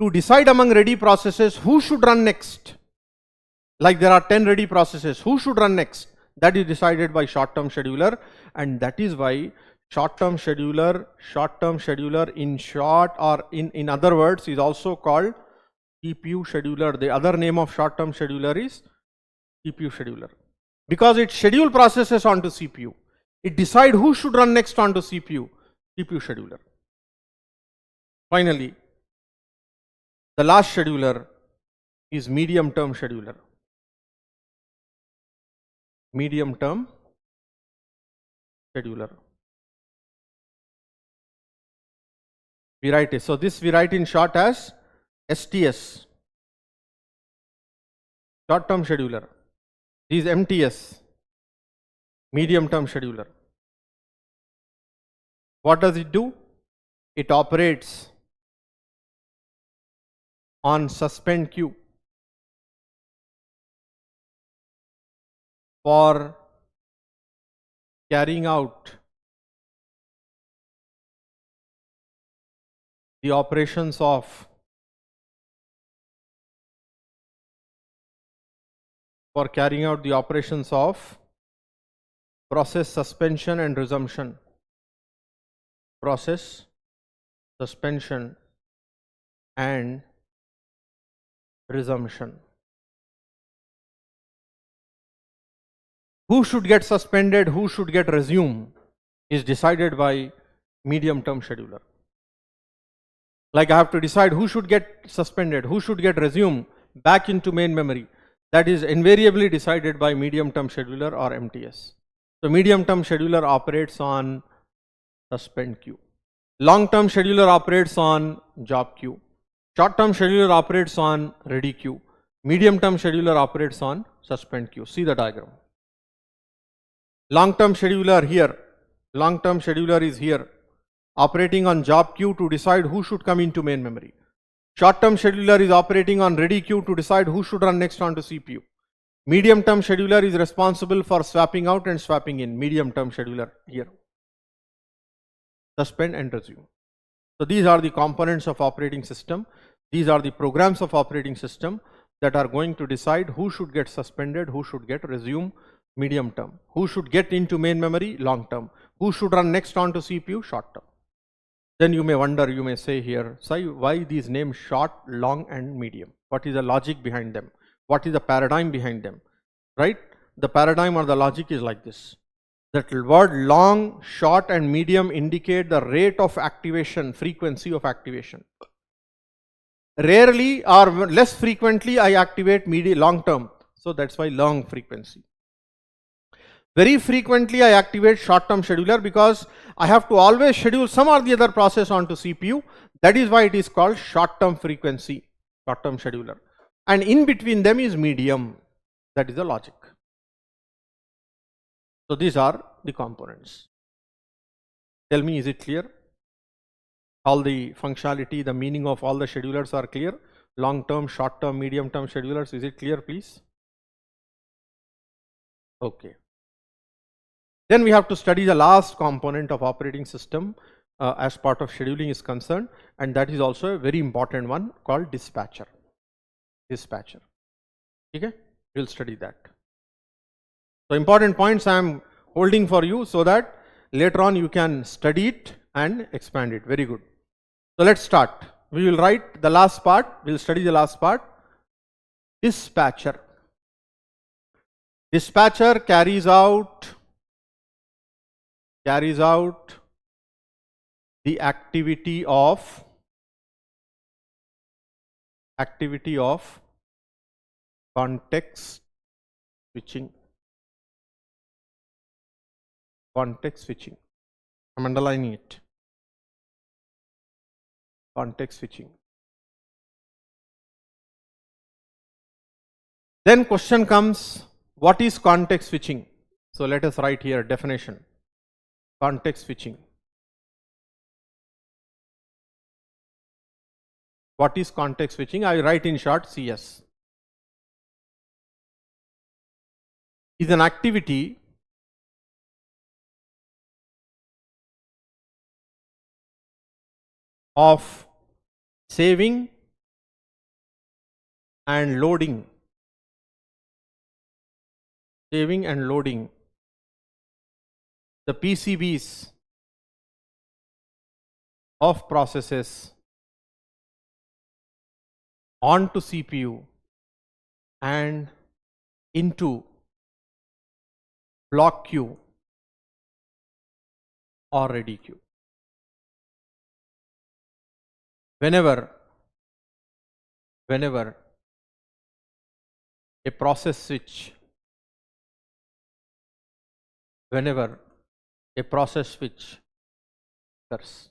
to decide among ready processes who should run next, like there are 10 ready processes, who should run next, that is decided by short-term scheduler, and that is why short-term scheduler in short, or in other words, is also called CPU scheduler. The other name of short-term scheduler is CPU scheduler, because it schedule processes onto CPU. It decide who should run next onto CPU scheduler. Finally, the last scheduler is medium-term scheduler. Medium-term scheduler. We write it. So this we write in short as STS, short-term scheduler. This is MTS, medium-term scheduler. What does it do? It operates on suspend queue for carrying out the operations of process suspension and resumption. Process suspension and resumption. Who should get suspended, who should get resumed is decided by medium-term scheduler. Like I have to decide who should get suspended, who should get resumed back into main memory. That is invariably decided by medium-term scheduler or MTS. So medium-term scheduler operates on suspend queue. Long-term scheduler operates on job queue. Short-term scheduler operates on ready queue. Medium-term scheduler operates on suspend queue. See the diagram. Long-term scheduler here. Long-term scheduler is here, operating on job queue to decide who should come into main memory. Short-term scheduler is operating on ready queue to decide who should run next onto CPU. Medium-term scheduler is responsible for swapping out and swapping in. Medium-term scheduler here. Suspend and resume. So these are the components of operating system. These are the programs of operating system that are going to decide who should get suspended, who should get resumed, medium term, who should get into main memory, long term, who should run next onto CPU, short term. Then you may wonder, you may say here, Sai, why these names short, long and medium? What is the logic behind them? What is the paradigm behind them? Right? The paradigm or the logic is like this. That word long, short and medium indicate the rate of activation, frequency of activation. Rarely or less frequently I activate long term. So that's why long frequency. Very frequently I activate short term scheduler because I have to always schedule some or the other process onto CPU. That is why it is called short term frequency, short term scheduler. And in between them is medium. That is the logic. So these are the components. Tell me, is it clear? All the functionality, the meaning of all the schedulers are clear? Long term, short term, medium term schedulers, is it clear, please? Okay. Then we have to study the last component of operating system as part of scheduling is concerned, and that is also a very important one called dispatcher. Dispatcher. Okay, we'll study that. So important points I am holding for you so that later on you can study it and expand it. Very good. So let's start. We will write the last part. We'll study the last part. Dispatcher. Dispatcher carries out the activity of context switching. Context switching. I'm underlining it. Context switching. Then question comes, what is context switching? So let us write here definition. Context switching. What is context switching? I write in short CS. Is an activity of saving and loading, the PCBs of processes onto CPU and into block queue or ready queue. Whenever a process switch occurs.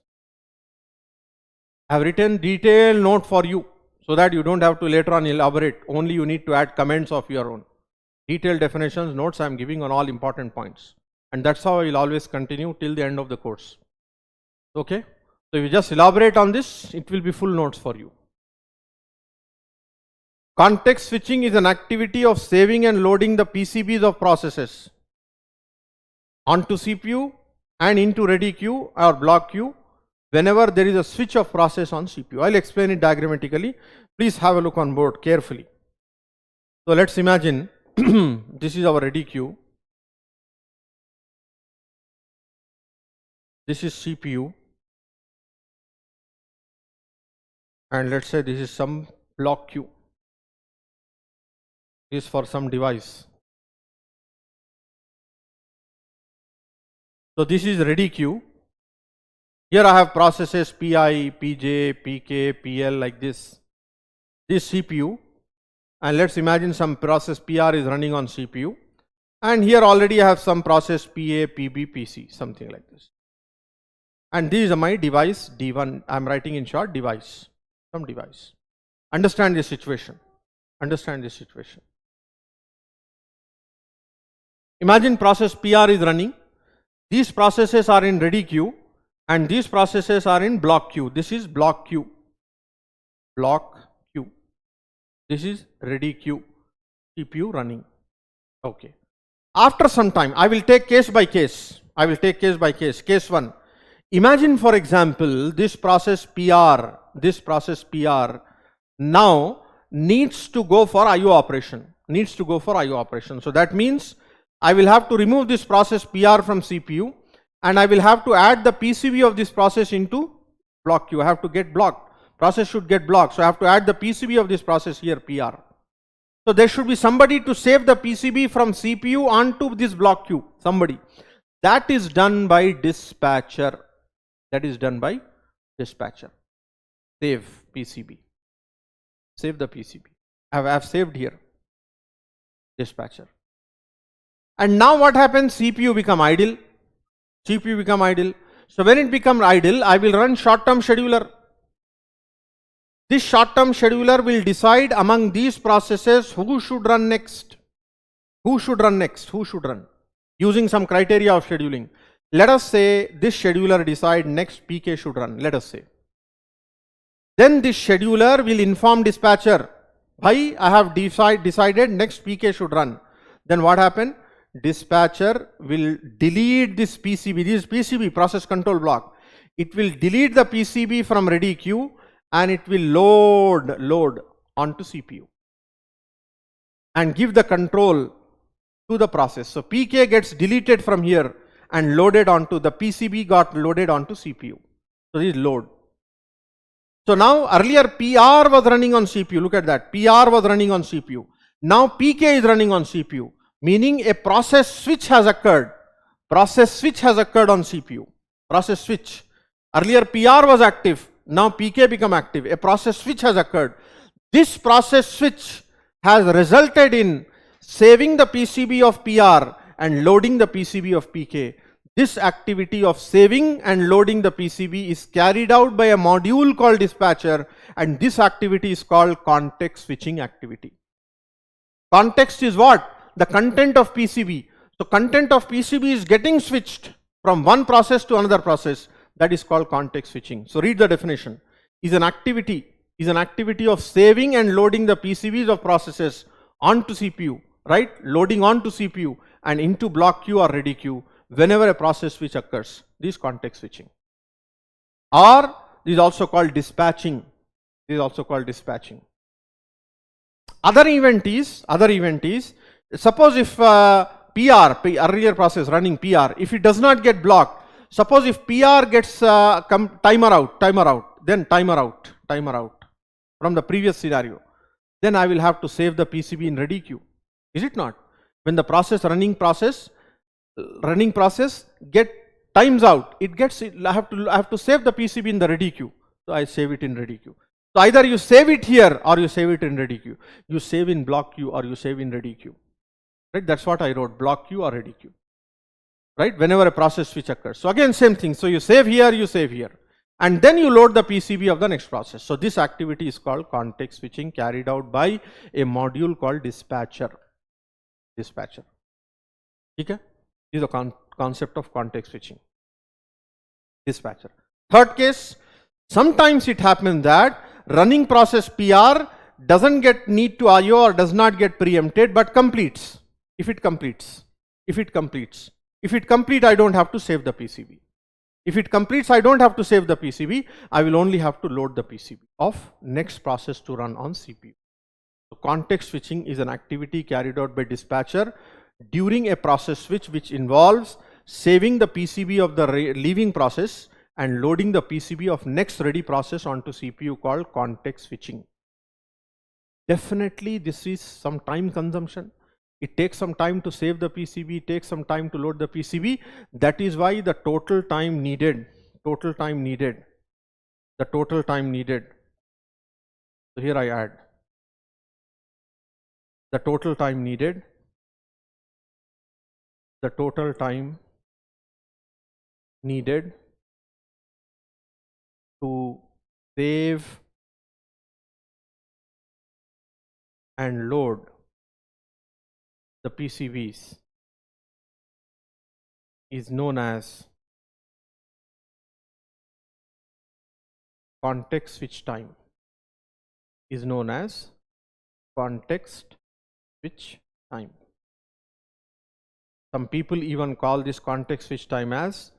I have written detailed note for you so that you don't have to later on elaborate, only you need to add comments of your own. Detailed definitions, notes I am giving on all important points, and that's how I will always continue till the end of the course. Okay, so if you just elaborate on this, it will be full notes for you. Context switching is an activity of saving and loading the PCBs of processes onto CPU and into ready queue or block queue whenever there is a switch of process on CPU. I'll explain it diagrammatically. Please have a look on board carefully. So let's imagine this is our ready queue. This is CPU. And let's say this is some block queue. This is for some device. So this is ready queue. Here I have processes PI, PJ, PK, PL like this. This CPU, and let's imagine some process PR is running on CPU, and here already I have some process PA, PB, PC, something like this. And this is my device D1. I am writing in short device, some device. Understand this situation. Imagine process PR is running. These processes are in ready queue and these processes are in block queue. This is block queue. This is ready queue. CPU running. Okay. After some time, I will take case by case. Case 1. Imagine, for example, this process PR now needs to go for IO operation. So that means I will have to remove this process PR from CPU and I will have to add the PCB of this process into block queue. I have to get blocked. Process should get blocked. So I have to add the PCB of this process here, PR. So there should be somebody to save the PCB from CPU onto this block queue. Somebody. That is done by dispatcher. Save PCB. Save the PCB. I have saved here. Dispatcher. And now what happens? CPU become idle. So when it becomes idle, I will run short-term scheduler. This short-term scheduler will decide among these processes who should run next. Using some criteria of scheduling. Let us say this scheduler decide next PK should run. Let us say. Then this scheduler will inform dispatcher, "Bhai, I have decided next PK should run." Then what happen? Dispatcher will delete this PCB. This is PCB, process control block. It will delete the PCB from ready queue and it will load onto CPU and give the control to the process. So PK gets deleted from here and loaded onto the PCB, got loaded onto CPU. So this is load. So now earlier PR was running on CPU. Look at that. PR was running on CPU. Now PK is running on CPU. Meaning a process switch has occurred. On CPU. Process switch. Earlier PR was active. Now PK become active. A process switch has occurred. This process switch has resulted in saving the PCB of PR and loading the PCB of PK. This activity of saving and loading the PCB is carried out by a module called dispatcher, and this activity is called context switching activity. Context is what? The content of PCB. So content of PCB is getting switched from one process to another process. That is called context switching. So read the definition. Is an activity is an activity of saving and loading the PCBs of processes onto CPU, right? Loading onto CPU and into block queue or ready queue whenever a process switch occurs. This is context switching. Or this is also called dispatching. This is also called dispatching. Other event is suppose if earlier process running PR, if it does not get blocked, suppose if PR gets timer out, then timer out from the previous scenario, then I will have to save the PCB in ready queue. Is it not? When the running process get times out, I have to save the PCB in the ready queue. So I save it in ready queue. So either you save it here or you save it in ready queue. You save in block queue or you save in ready queue. Right? That's what I wrote, block queue or ready queue. Right? Whenever a process switch occurs. So again, same thing. So you save here, and then you load the PCB of the next process. So this activity is called context switching, carried out by a module called dispatcher. Okay? This is the concept of context switching. Dispatcher. Third case, sometimes it happens that running process PR doesn't get need to IO or does not get preempted, but completes. If it completes, I don't have to save the PCB. If it completes, I don't have to save the PCB. I will only have to load the PCB of next process to run on CPU. So context switching is an activity carried out by dispatcher during a process switch, which involves saving the PCB of the leaving process and loading the PCB of next ready process onto CPU, called context switching. Definitely this is some time consumption. It takes some time to save the PCB, it takes some time to load the PCB. That is why the total time needed. So here I add the total time needed, to save and load the PCBs is known as context switch time. Some people even call this context switch time as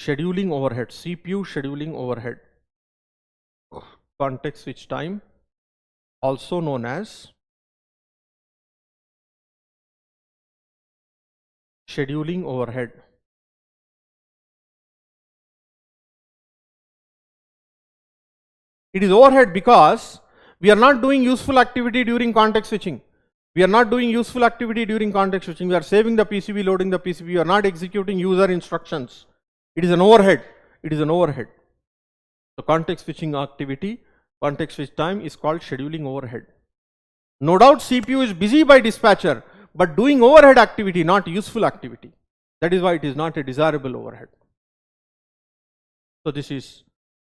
scheduling overhead, CPU scheduling overhead. Context switch time, also known as scheduling overhead. It is overhead because we are not doing useful activity during context switching. We are saving the PCB, loading the PCB. We are not executing user instructions. It is an overhead. The context switching activity, context switch time, is called scheduling overhead. No doubt CPU is busy by dispatcher, but doing overhead activity, not useful activity. That is why it is not a desirable overhead. So this is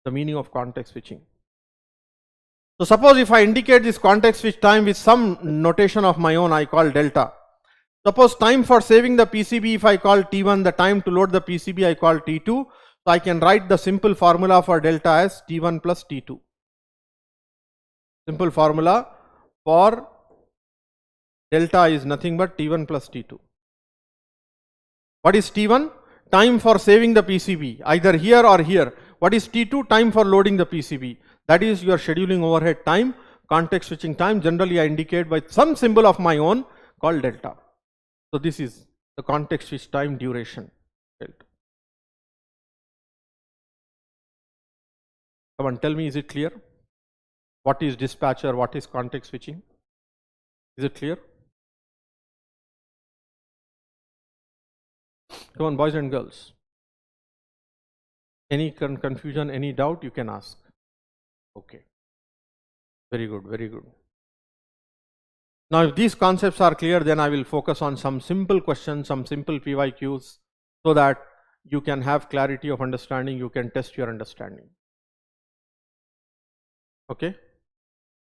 the meaning of context switching. So suppose if I indicate this context switch time with some notation of my own, I call delta. Suppose time for saving the PCB, if I call T1, the time to load the PCB I call T2. So I can write the simple formula for delta as T1 plus T2. Simple formula for delta is nothing but T1 plus T2. What is T1? Time for saving the PCB, either here or here. What is T2? Time for loading the PCB. That is your scheduling overhead time. Context switching time, generally I indicate by some symbol of my own called delta. So this is the context switch time duration, delta. Come on, tell me, is it clear? What is dispatcher? What is context switching? Is it clear? Come on, boys and girls. Any confusion, any doubt, you can ask. Okay. Very good, very good. Now, if these concepts are clear, then I will focus on some simple questions, some simple PYQs, so that you can have clarity of understanding, you can test your understanding. Okay?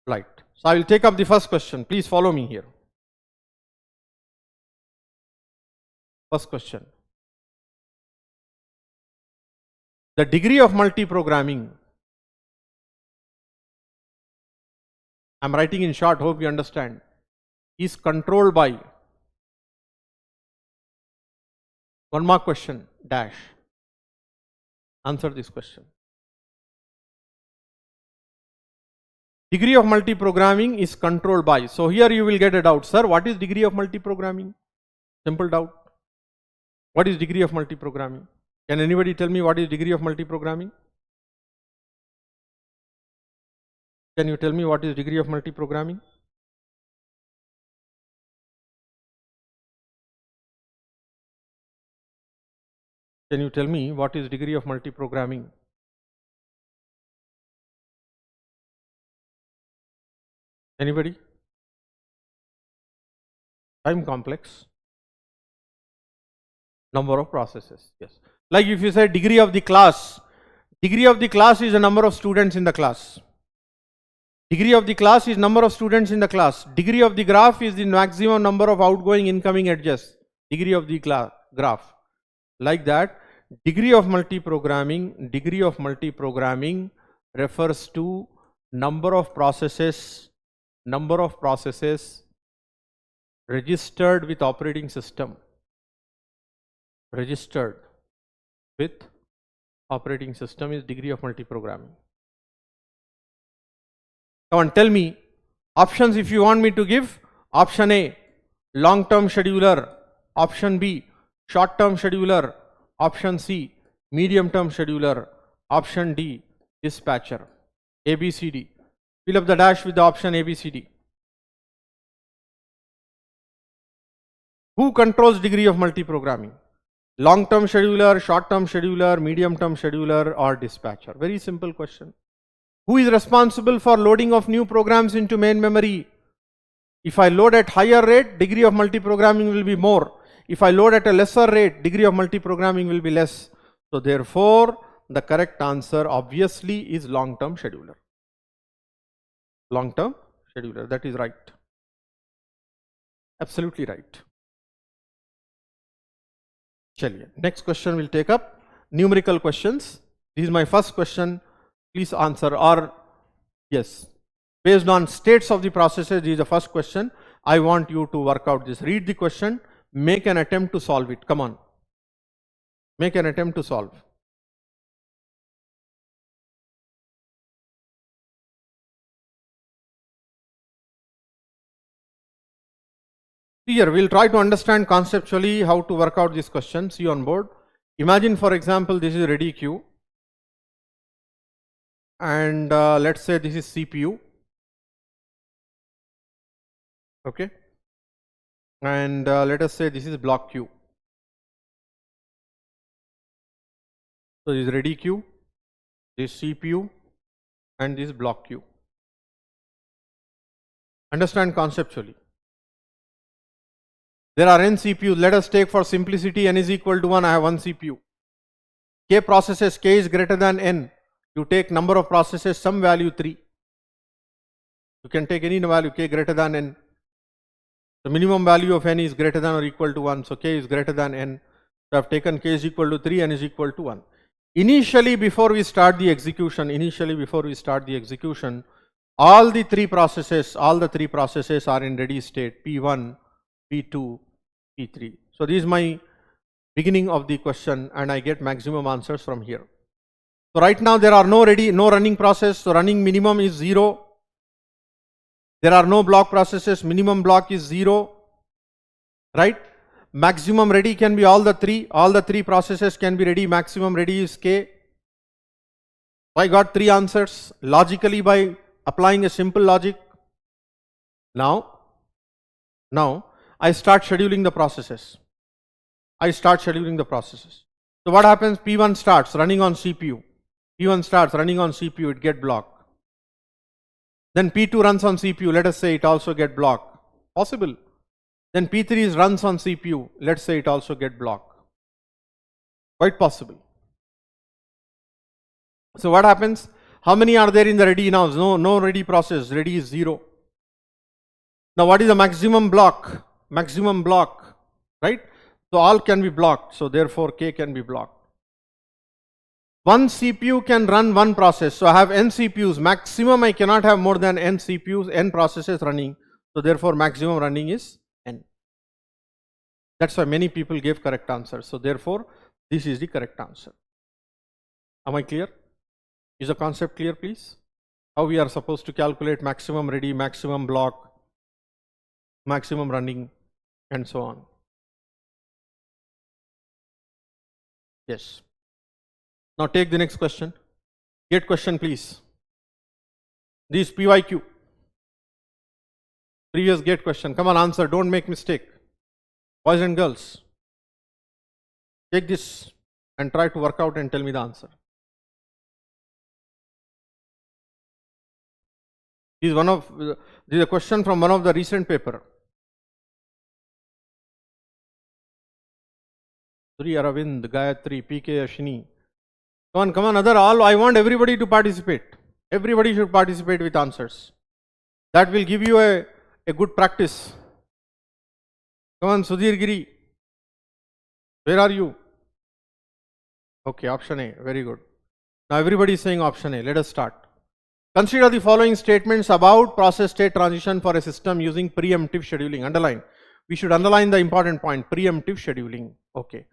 Right. So I will take up the first question. Please follow me here. First question. The degree of multiprogramming I'm writing in short, hope you understand, is controlled by, 1 mark question, dash. Answer this question. Degree of multiprogramming is controlled by. So here you will get a doubt. Sir, what is degree of multiprogramming? Simple doubt. What is degree of multiprogramming? Can anybody tell me what is degree of multiprogramming? Can you tell me what is degree of multiprogramming? Can you tell me what is degree of multiprogramming? Anybody? Time complex. Number of processes. Yes. Like if you say degree of the class is the number of students in the class. Degree of the class is number of students in the class. Degree of the graph is the maximum number of outgoing incoming edges. Degree of the graph. Like that, degree of multiprogramming refers to number of processes registered with operating system. Registered with operating system is degree of multiprogramming. Come on, tell me options if you want me to give. Option A, long-term scheduler. Option B, short-term scheduler. Option C, medium-term scheduler. Option D, dispatcher. A, B, C, D. Fill up the dash with the option A, B, C, D. Who controls degree of multiprogramming? Long-term scheduler, short-term scheduler, medium-term scheduler, or dispatcher? Very simple question. Who is responsible for loading of new programs into main memory? If I load at higher rate, degree of multiprogramming will be more. If I load at a lesser rate, degree of multiprogramming will be less. So therefore, the correct answer obviously is long-term scheduler. Long-term scheduler, that is right. Absolutely right. Chaliye. Next question will take up numerical questions. This is my first question. Please answer, or yes, based on states of the processes. This is the first question. I want you to work out this. Read the question, make an attempt to solve it. Come on, make an attempt to solve. Here we'll try to understand conceptually how to work out this question. See on board. Imagine, for example, this is ready queue, and let's say this is CPU. Okay, and let us say this is block queue. So this is ready queue, this CPU, and this block queue. Understand conceptually. There are n CPUs. Let us take for simplicity n is equal to 1. I have one CPU. K processes, k is greater than n. You take number of processes, some value 3. You can take any value k greater than n. The minimum value of n is greater than or equal to 1. So k is greater than n. So I have taken k is equal to 3, n is equal to 1. Initially, before we start the execution, all the three processes are in ready state, P1, P2, P3. So this is my beginning of the question, and I get maximum answers from here. So right now there are no running process, so running minimum is 0. There are no block processes, minimum block is 0, right? Maximum ready can be all the three processes can be ready, maximum ready is k. I got 3 answers logically by applying a simple logic. Now I start scheduling the processes. So what happens? P1 starts running on CPU. It get blocked. Then P2 runs on CPU. Let us say it also get blocked. Possible. Then P3 runs on CPU. Let's say it also get blocked. Quite possible. So what happens? How many are there in the ready now? No ready process. Ready is 0. Now what is the maximum block? Right? So all can be blocked. So therefore k can be blocked. One CPU can run one process. So I have n CPUs. Maximum I cannot have more than n CPUs, n processes running. So therefore maximum running is n. That's why many people gave correct answers. So therefore this is the correct answer. Am I clear? Is the concept clear, please? How we are supposed to calculate maximum ready, maximum block, maximum running, and so on. Yes. Now take the next question. Get question, please. This PYQ. Previous gate question. Come on, answer. Don't make mistake. Boys and girls. Take this and try to work out and tell me the answer. This is a question from one of the recent paper. Sri Aravind, Gayatri, PK Ashini. Come on, other all. I want everybody to participate. Everybody should participate with answers. That will give you a good practice. Come on, Sudhir Giri. Where are you? Okay, option A. Very good. Now everybody is saying option A. Let us start. Consider the following statements about process state transition for a system using preemptive scheduling. Underline. We should underline the important point. Preemptive scheduling. Okay.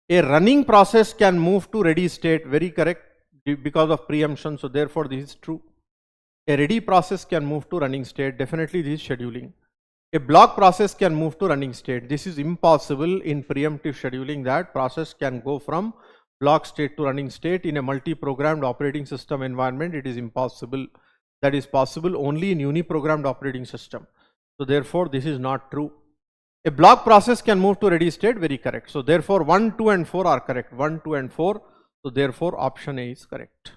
A running process can move to ready state. Very correct, because of preemption. So therefore this is true. A ready process can move to running state. Definitely this is scheduling. A block process can move to running state. This is impossible in preemptive scheduling, that process can go from block state to running state. In a multi-programmed operating system environment, it is impossible. That is possible only in uni-programmed operating system. So therefore this is not true. A block process can move to ready state. Very correct. So therefore 1, 2 and 4 are correct. 1, 2 and 4. So therefore option A is correct.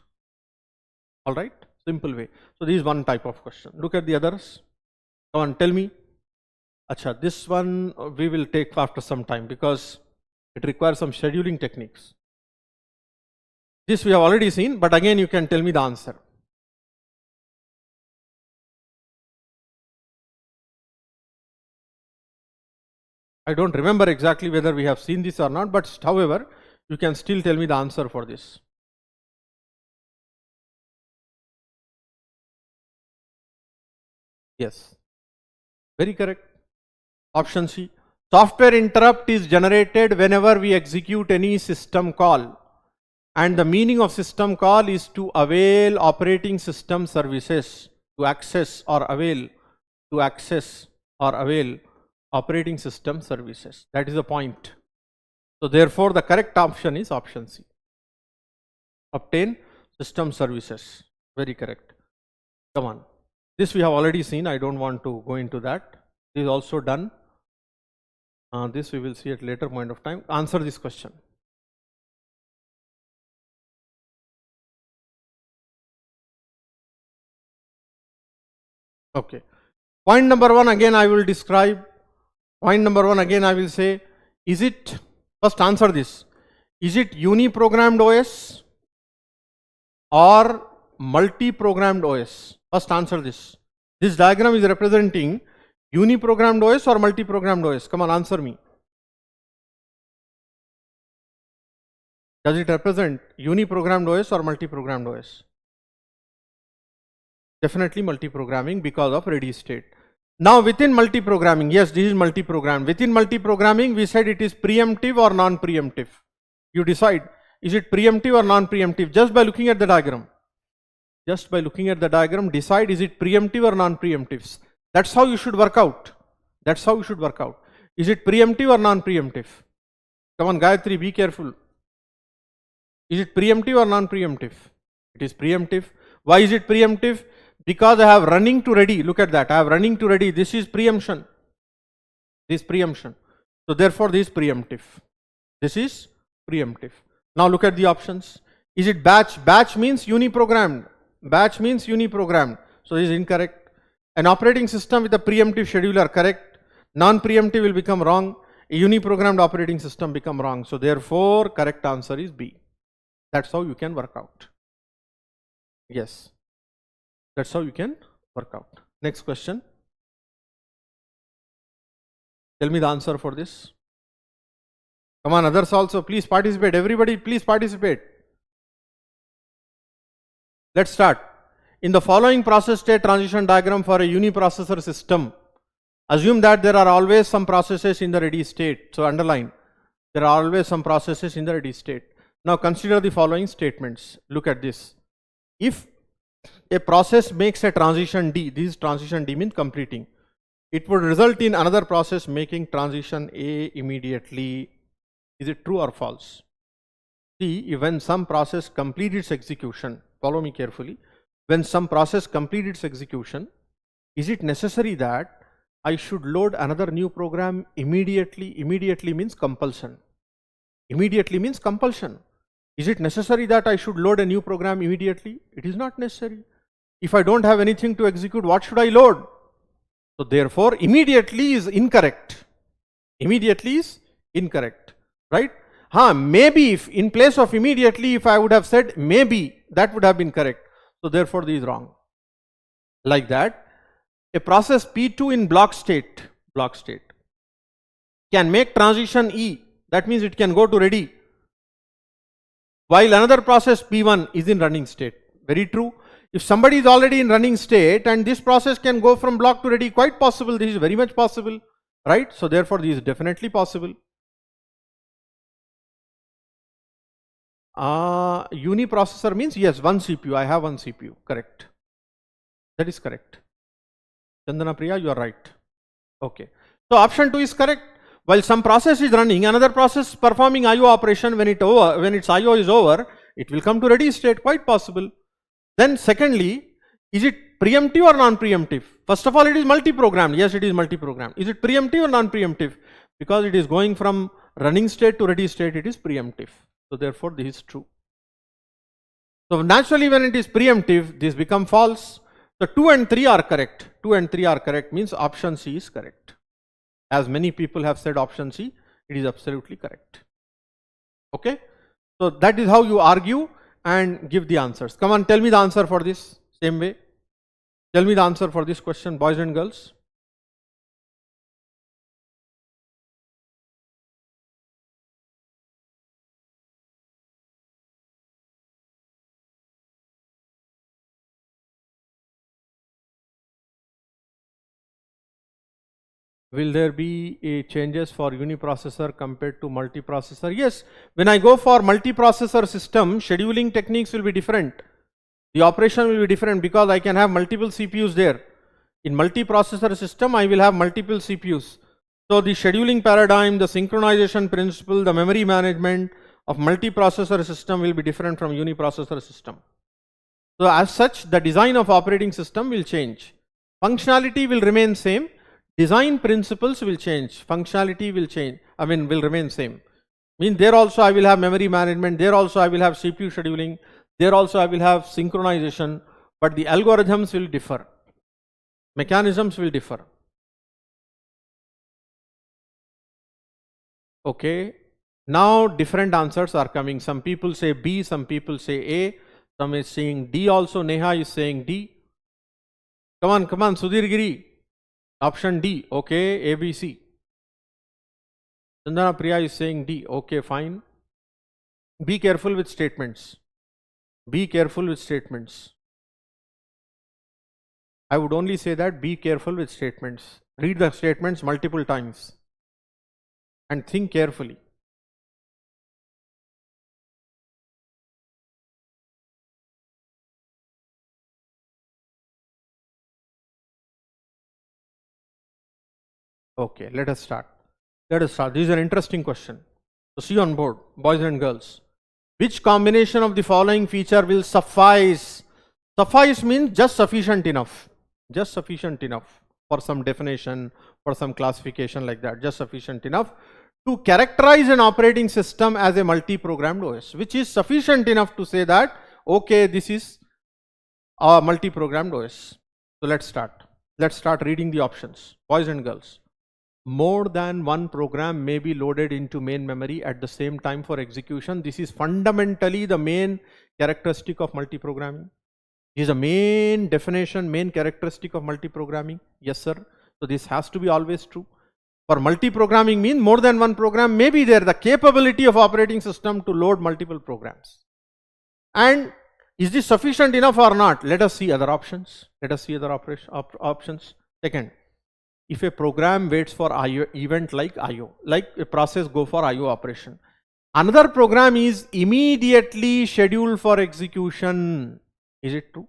Alright, simple way. So this is one type of question. Look at the others. Come on, tell me. Acha, this one we will take after some time because it requires some scheduling techniques. This we have already seen, but again you can tell me the answer. I don't remember exactly whether we have seen this or not, but however, you can still tell me the answer for this. Yes, very correct. Option C. Software interrupt is generated whenever we execute any system call. And the meaning of system call is to avail operating system services, to access or avail operating system services. That is the point. So therefore the correct option is option C. Obtain system services. Very correct. Come on. This we have already seen. I don't want to go into that. This is also done. This we will see at later point of time. Answer this question. Okay. Point number 1 again I will describe. Point number 1 again I will say, is it, first answer this, is it uni-programmed OS or multi-programmed OS? First answer this. This diagram is representing uni-programmed OS or multi-programmed OS? Come on, answer me. Does it represent uni-programmed OS or multi-programmed OS? Definitely multi-programming because of ready state. Now within multi-programming, yes, this is multi-programmed. Within multi-programming, we said it is preemptive or non-preemptive. You decide, is it preemptive or non-preemptive just by looking at the diagram. Just by looking at the diagram, decide is it preemptive or non-preemptive. That's how you should work out. That's how you should work out. Is it preemptive or non-preemptive? Come on, Gayatri, be careful. Is it preemptive or non-preemptive? It is preemptive. Why is it preemptive? Because I have running to ready. Look at that. I have running to ready. This is preemption. This is preemption. So therefore this is preemptive. This is preemptive. Now look at the options. Is it batch? Batch means uni-programmed. Batch means uni-programmed. So this is incorrect. An operating system with a preemptive scheduler, correct. Non-preemptive will become wrong. A uni-programmed operating system become wrong. So therefore correct answer is B. That's how you can work out. Yes. That's how you can work out. Next question. Tell me the answer for this. Come on, others also, please participate. Everybody, please participate. Let's start. In the following process state transition diagram for a uniprocessor system, assume that there are always some processes in the ready state. So underline, there are always some processes in the ready state. Now consider the following statements. Look at this. If a process makes a transition D, this transition D means completing, it would result in another process making transition A immediately. Is it true or false? See, when some process completes its execution, follow me carefully, when some process completes its execution, is it necessary that I should load another new program immediately? Immediately means compulsion. Immediately means compulsion. Is it necessary that I should load a new program immediately? It is not necessary. If I don't have anything to execute, what should I load? So therefore, immediately is incorrect. Immediately is incorrect, right? Maybe if in place of immediately, if I would have said maybe, that would have been correct. So therefore, this is wrong. Like that, a process P2 in block state can make transition E. That means it can go to ready, while another process P1 is in running state. Very true. If somebody is already in running state and this process can go from block to ready, quite possible. This is very much possible, right? So therefore, this is definitely possible. Uniprocessor means yes, one CPU. I have one CPU. Correct. That is correct. Chandana Priya, you are right. Okay. So option 2 is correct. While some process is running, another process performing IO operation, when its IO is over, it will come to ready state. Quite possible. Then secondly, is it preemptive or non-preemptive? First of all, it is multi-programmed. Yes, it is multi-programmed. Is it preemptive or non-preemptive? Because it is going from running state to ready state, it is preemptive. So therefore, this is true. So naturally, when it is preemptive, this becomes false. So 2 and 3 are correct. 2 and 3 are correct means option C is correct. As many people have said option C, it is absolutely correct. Okay. So that is how you argue and give the answers. Come on, tell me the answer for this. Same way. Tell me the answer for this question, boys and girls. Will there be changes for uniprocessor compared to multiprocessor? Yes, when I go for multiprocessor system, scheduling techniques will be different. The operation will be different because I can have multiple CPUs there. In multiprocessor system, I will have multiple CPUs. So the scheduling paradigm, the synchronization principle, the memory management of multiprocessor system will be different from uniprocessor system. So as such, the design of operating system will change. Functionality will remain same. Design principles will change, functionality will change, will remain same. Mean there also I will have memory management, there also I will have CPU scheduling, there also I will have synchronization, but the algorithms will differ, mechanisms will differ. Okay, now different answers are coming. Some people say B, some people say A, some is saying D also. Neha is saying D. Come on, Sudhir Giri. Option D, okay, ABC. Chandana Priya is saying D, okay, fine. Be careful with statements. Be careful with statements. I would only say that be careful with statements. Read the statements multiple times and think carefully. Okay, let us start. This is an interesting question. So see on board, boys and girls. Which combination of the following feature will suffice? Suffice means just sufficient enough. Just sufficient enough for some definition, for some classification like that. Just sufficient enough to characterize an operating system as a multi-programmed OS. Which is sufficient enough to say that, okay, this is a multi-programmed OS. So let's start. Let's start reading the options. Boys and girls. More than one program may be loaded into main memory at the same time for execution. This is fundamentally the main characteristic of multiprogramming. This is a main definition, main characteristic of multiprogramming. Yes, sir. So this has to be always true. For multiprogramming means more than one program may be there, the capability of operating system to load multiple programs. And Is this sufficient enough or not? Let us see other options. Let us see other options. Second, if a program waits for IO event like IO, like a process go for IO operation. Another program is immediately scheduled for execution. Is it true?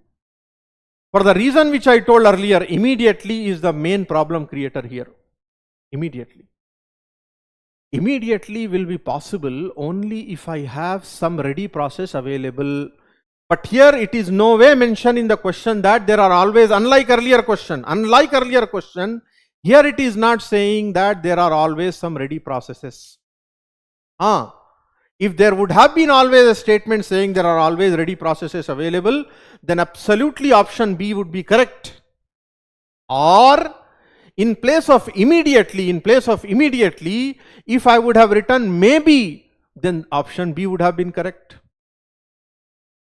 For the reason which I told earlier, immediately is the main problem creator here. Immediately. Immediately will be possible only if I have some ready process available. But here it is no way mentioned in the question that there are always, unlike earlier question, here it is not saying that there are always some ready processes. If there would have been always a statement saying there are always ready processes available, then absolutely option B would be correct. Or in place of immediately, if I would have written maybe, then option B would have been correct.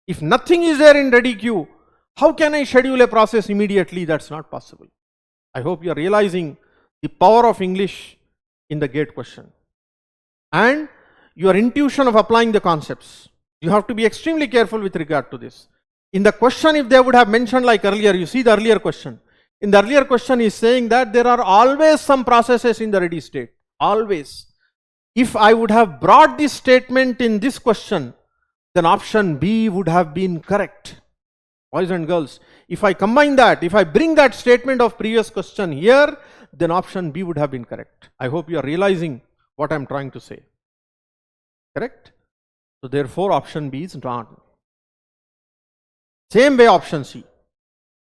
If nothing is there in ready queue, how can I schedule a process immediately? That's not possible. I hope you are realizing the power of English in the gate question. And your intuition of applying the concepts. You have to be extremely careful with regard to this. In the question, if they would have mentioned like earlier, you see the earlier question. In the earlier question is saying that there are always some processes in the ready state. Always. If I would have brought this statement in this question, then option B would have been correct. Boys and girls, if I combine that, if I bring that statement of previous question here, then option B would have been correct. I hope you are realizing what I am trying to say. Correct? So therefore option B is not. Same way option C.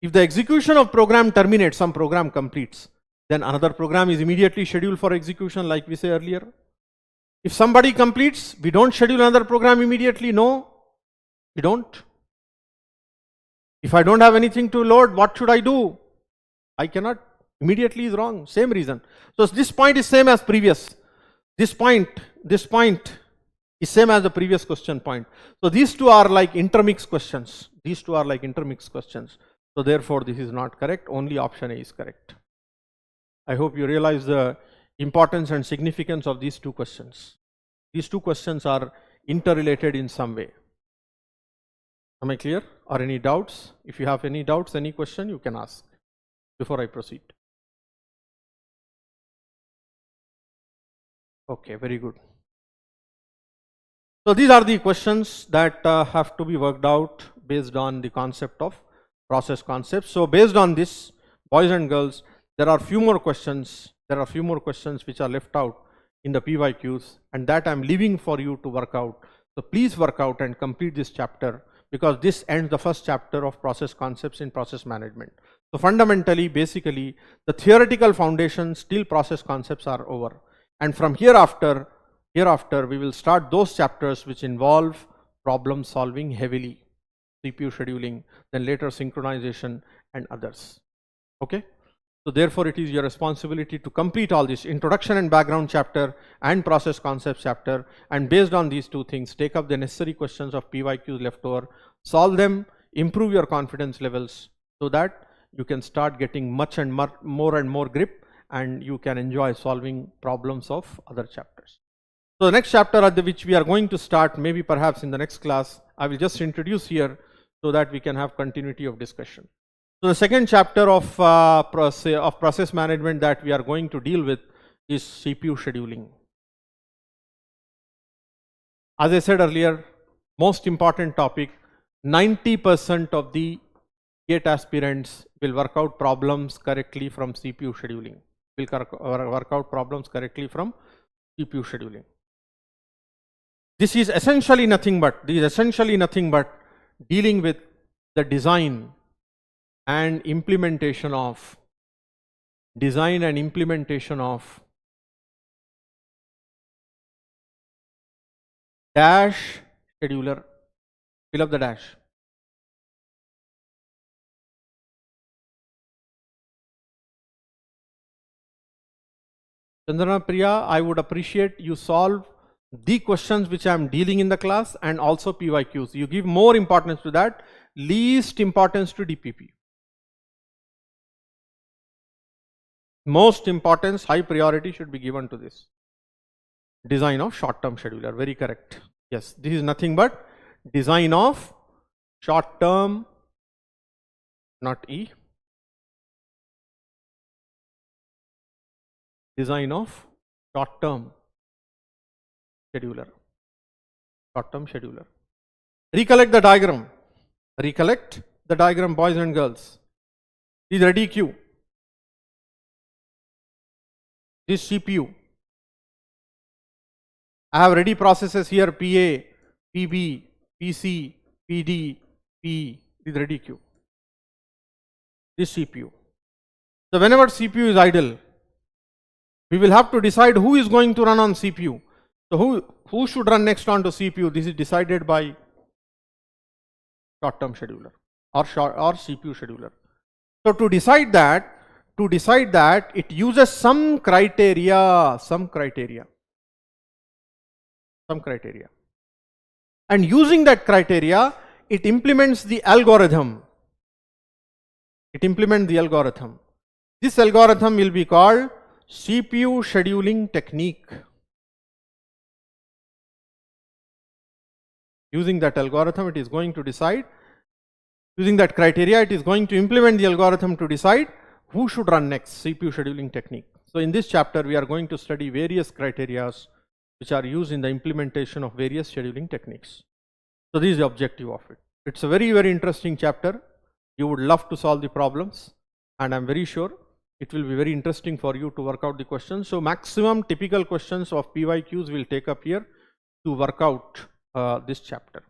If the execution of program terminates, some program completes, then another program is immediately scheduled for execution like we say earlier. If somebody completes, we don't schedule another program immediately. No, we don't. If I don't have anything to load, what should I do? I cannot. Immediately is wrong. Same reason. So this point is same as previous. This point is same as the previous question point. So these two are like intermixed questions. So therefore this is not correct. Only option A is correct. I hope you realize the importance and significance of these two questions. These two questions are interrelated in some way. Am I clear? Or any doubts? If you have any doubts, any question, you can ask before I proceed. Okay, very good. So these are the questions that have to be worked out based on the concept of process concepts. So based on this, boys and girls, there are few more questions. Which are left out in the PYQs, and that I am leaving for you to work out. So please work out and complete this chapter, because this ends the first chapter of process concepts in process management. So fundamentally, basically, the theoretical foundations till process concepts are over. And from hereafter we will start those chapters which involve problem solving heavily, CPU scheduling, then later synchronization and others. Okay? So therefore it is your responsibility to complete all this introduction and background chapter and process concepts chapter, and based on these two things, take up the necessary questions of PYQs left over, solve them, improve your confidence levels so that you can start getting much and more grip, and you can enjoy solving problems of other chapters. So the next chapter at which we are going to start, maybe perhaps in the next class, I will just introduce here so that we can have continuity of discussion. So the second chapter of process management that we are going to deal with is CPU scheduling. As I said earlier, most important topic, 90% of the GATE aspirants will work out problems correctly from CPU scheduling. This is essentially nothing but dealing with the design and implementation of dash scheduler. Fill up the dash. Chandana Priya, I would appreciate you solve the questions which I am dealing in the class and also PYQs. You give more importance to that, least importance to DPP. Most importance, high priority should be given to this. Design of short-term scheduler, very correct. Yes, this is nothing but design of short term, not E, design of short term scheduler. Short term scheduler. Recollect the diagram. Recollect the diagram, boys and girls. This is ready queue. This CPU. I have ready processes here, PA, PB, PC, PD, PE. This is ready queue. This CPU. So whenever CPU is idle, we will have to decide who is going to run on CPU. So who should run next on to CPU? This is decided by short-term scheduler or CPU scheduler. So to decide that, it uses some criteria. And using that criteria, it implements the algorithm. This algorithm will be called CPU scheduling technique. Using that algorithm, it is going to decide, using that criteria, it is going to implement the algorithm to decide who should run next, CPU scheduling technique. So in this chapter, we are going to study various criteria which are used in the implementation of various scheduling techniques. So this is the objective of it. It's a very, very interesting chapter. You would love to solve the problems, and I'm very sure it will be very interesting for you to work out the questions. So maximum typical questions of PYQs will take up here to work out this chapter.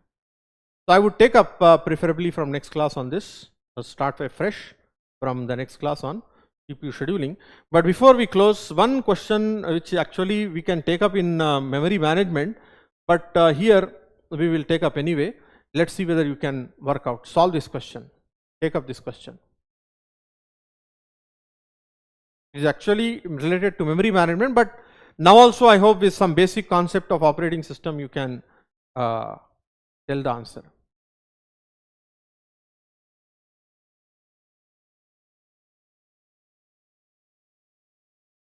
So I would take up preferably from next class on this, start afresh from the next class on CPU scheduling. But before we close, one question which actually we can take up in memory management, but here we will take up anyway. Let's see whether you can work out, solve this question, take up this question. It is actually related to memory management, but now also I hope with some basic concept of operating system you can tell the answer.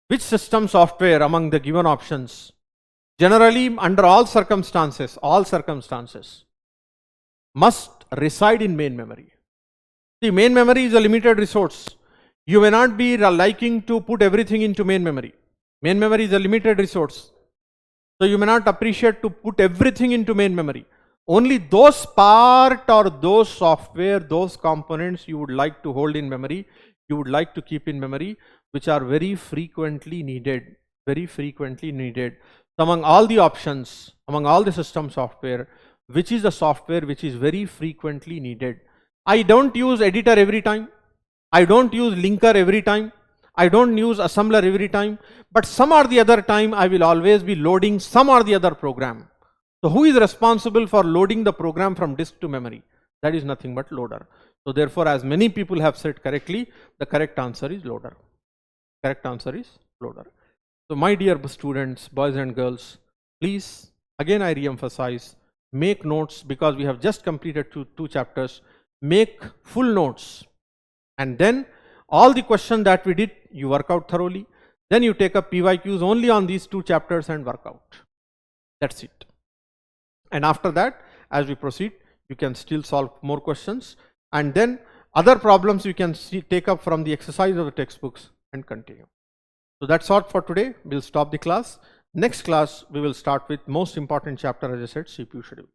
Which system software among the given options generally under all circumstances must reside in main memory? See, main memory is a limited resource. You may not be liking to put everything into main memory. Main memory is a limited resource. So you may not appreciate to put everything into main memory. Only those part or those software, those components you would like to hold in memory, you would like to keep in memory, which are very frequently needed. So among all the options, among all the system software, which is the software which is very frequently needed? I don't use editor every time. I don't use linker every time. I don't use assembler every time. But some or the other time I will always be loading some or the other program. So who is responsible for loading the program from disk to memory? That is nothing but loader. So therefore, as many people have said correctly, the correct answer is loader. So my dear students, boys and girls, please, again I re-emphasize, make notes, because we have just completed two chapters. Make full notes, and then all the questions that we did, you work out thoroughly. Then you take up PYQs only on these 2 chapters and work out. That's it. And after that, as we proceed, you can still solve more questions, and then other problems you can take up from the exercise of the textbooks and continue. So that's all for today. We'll stop the class. Next class, we will start with most important chapter, as I said, CPU schedule.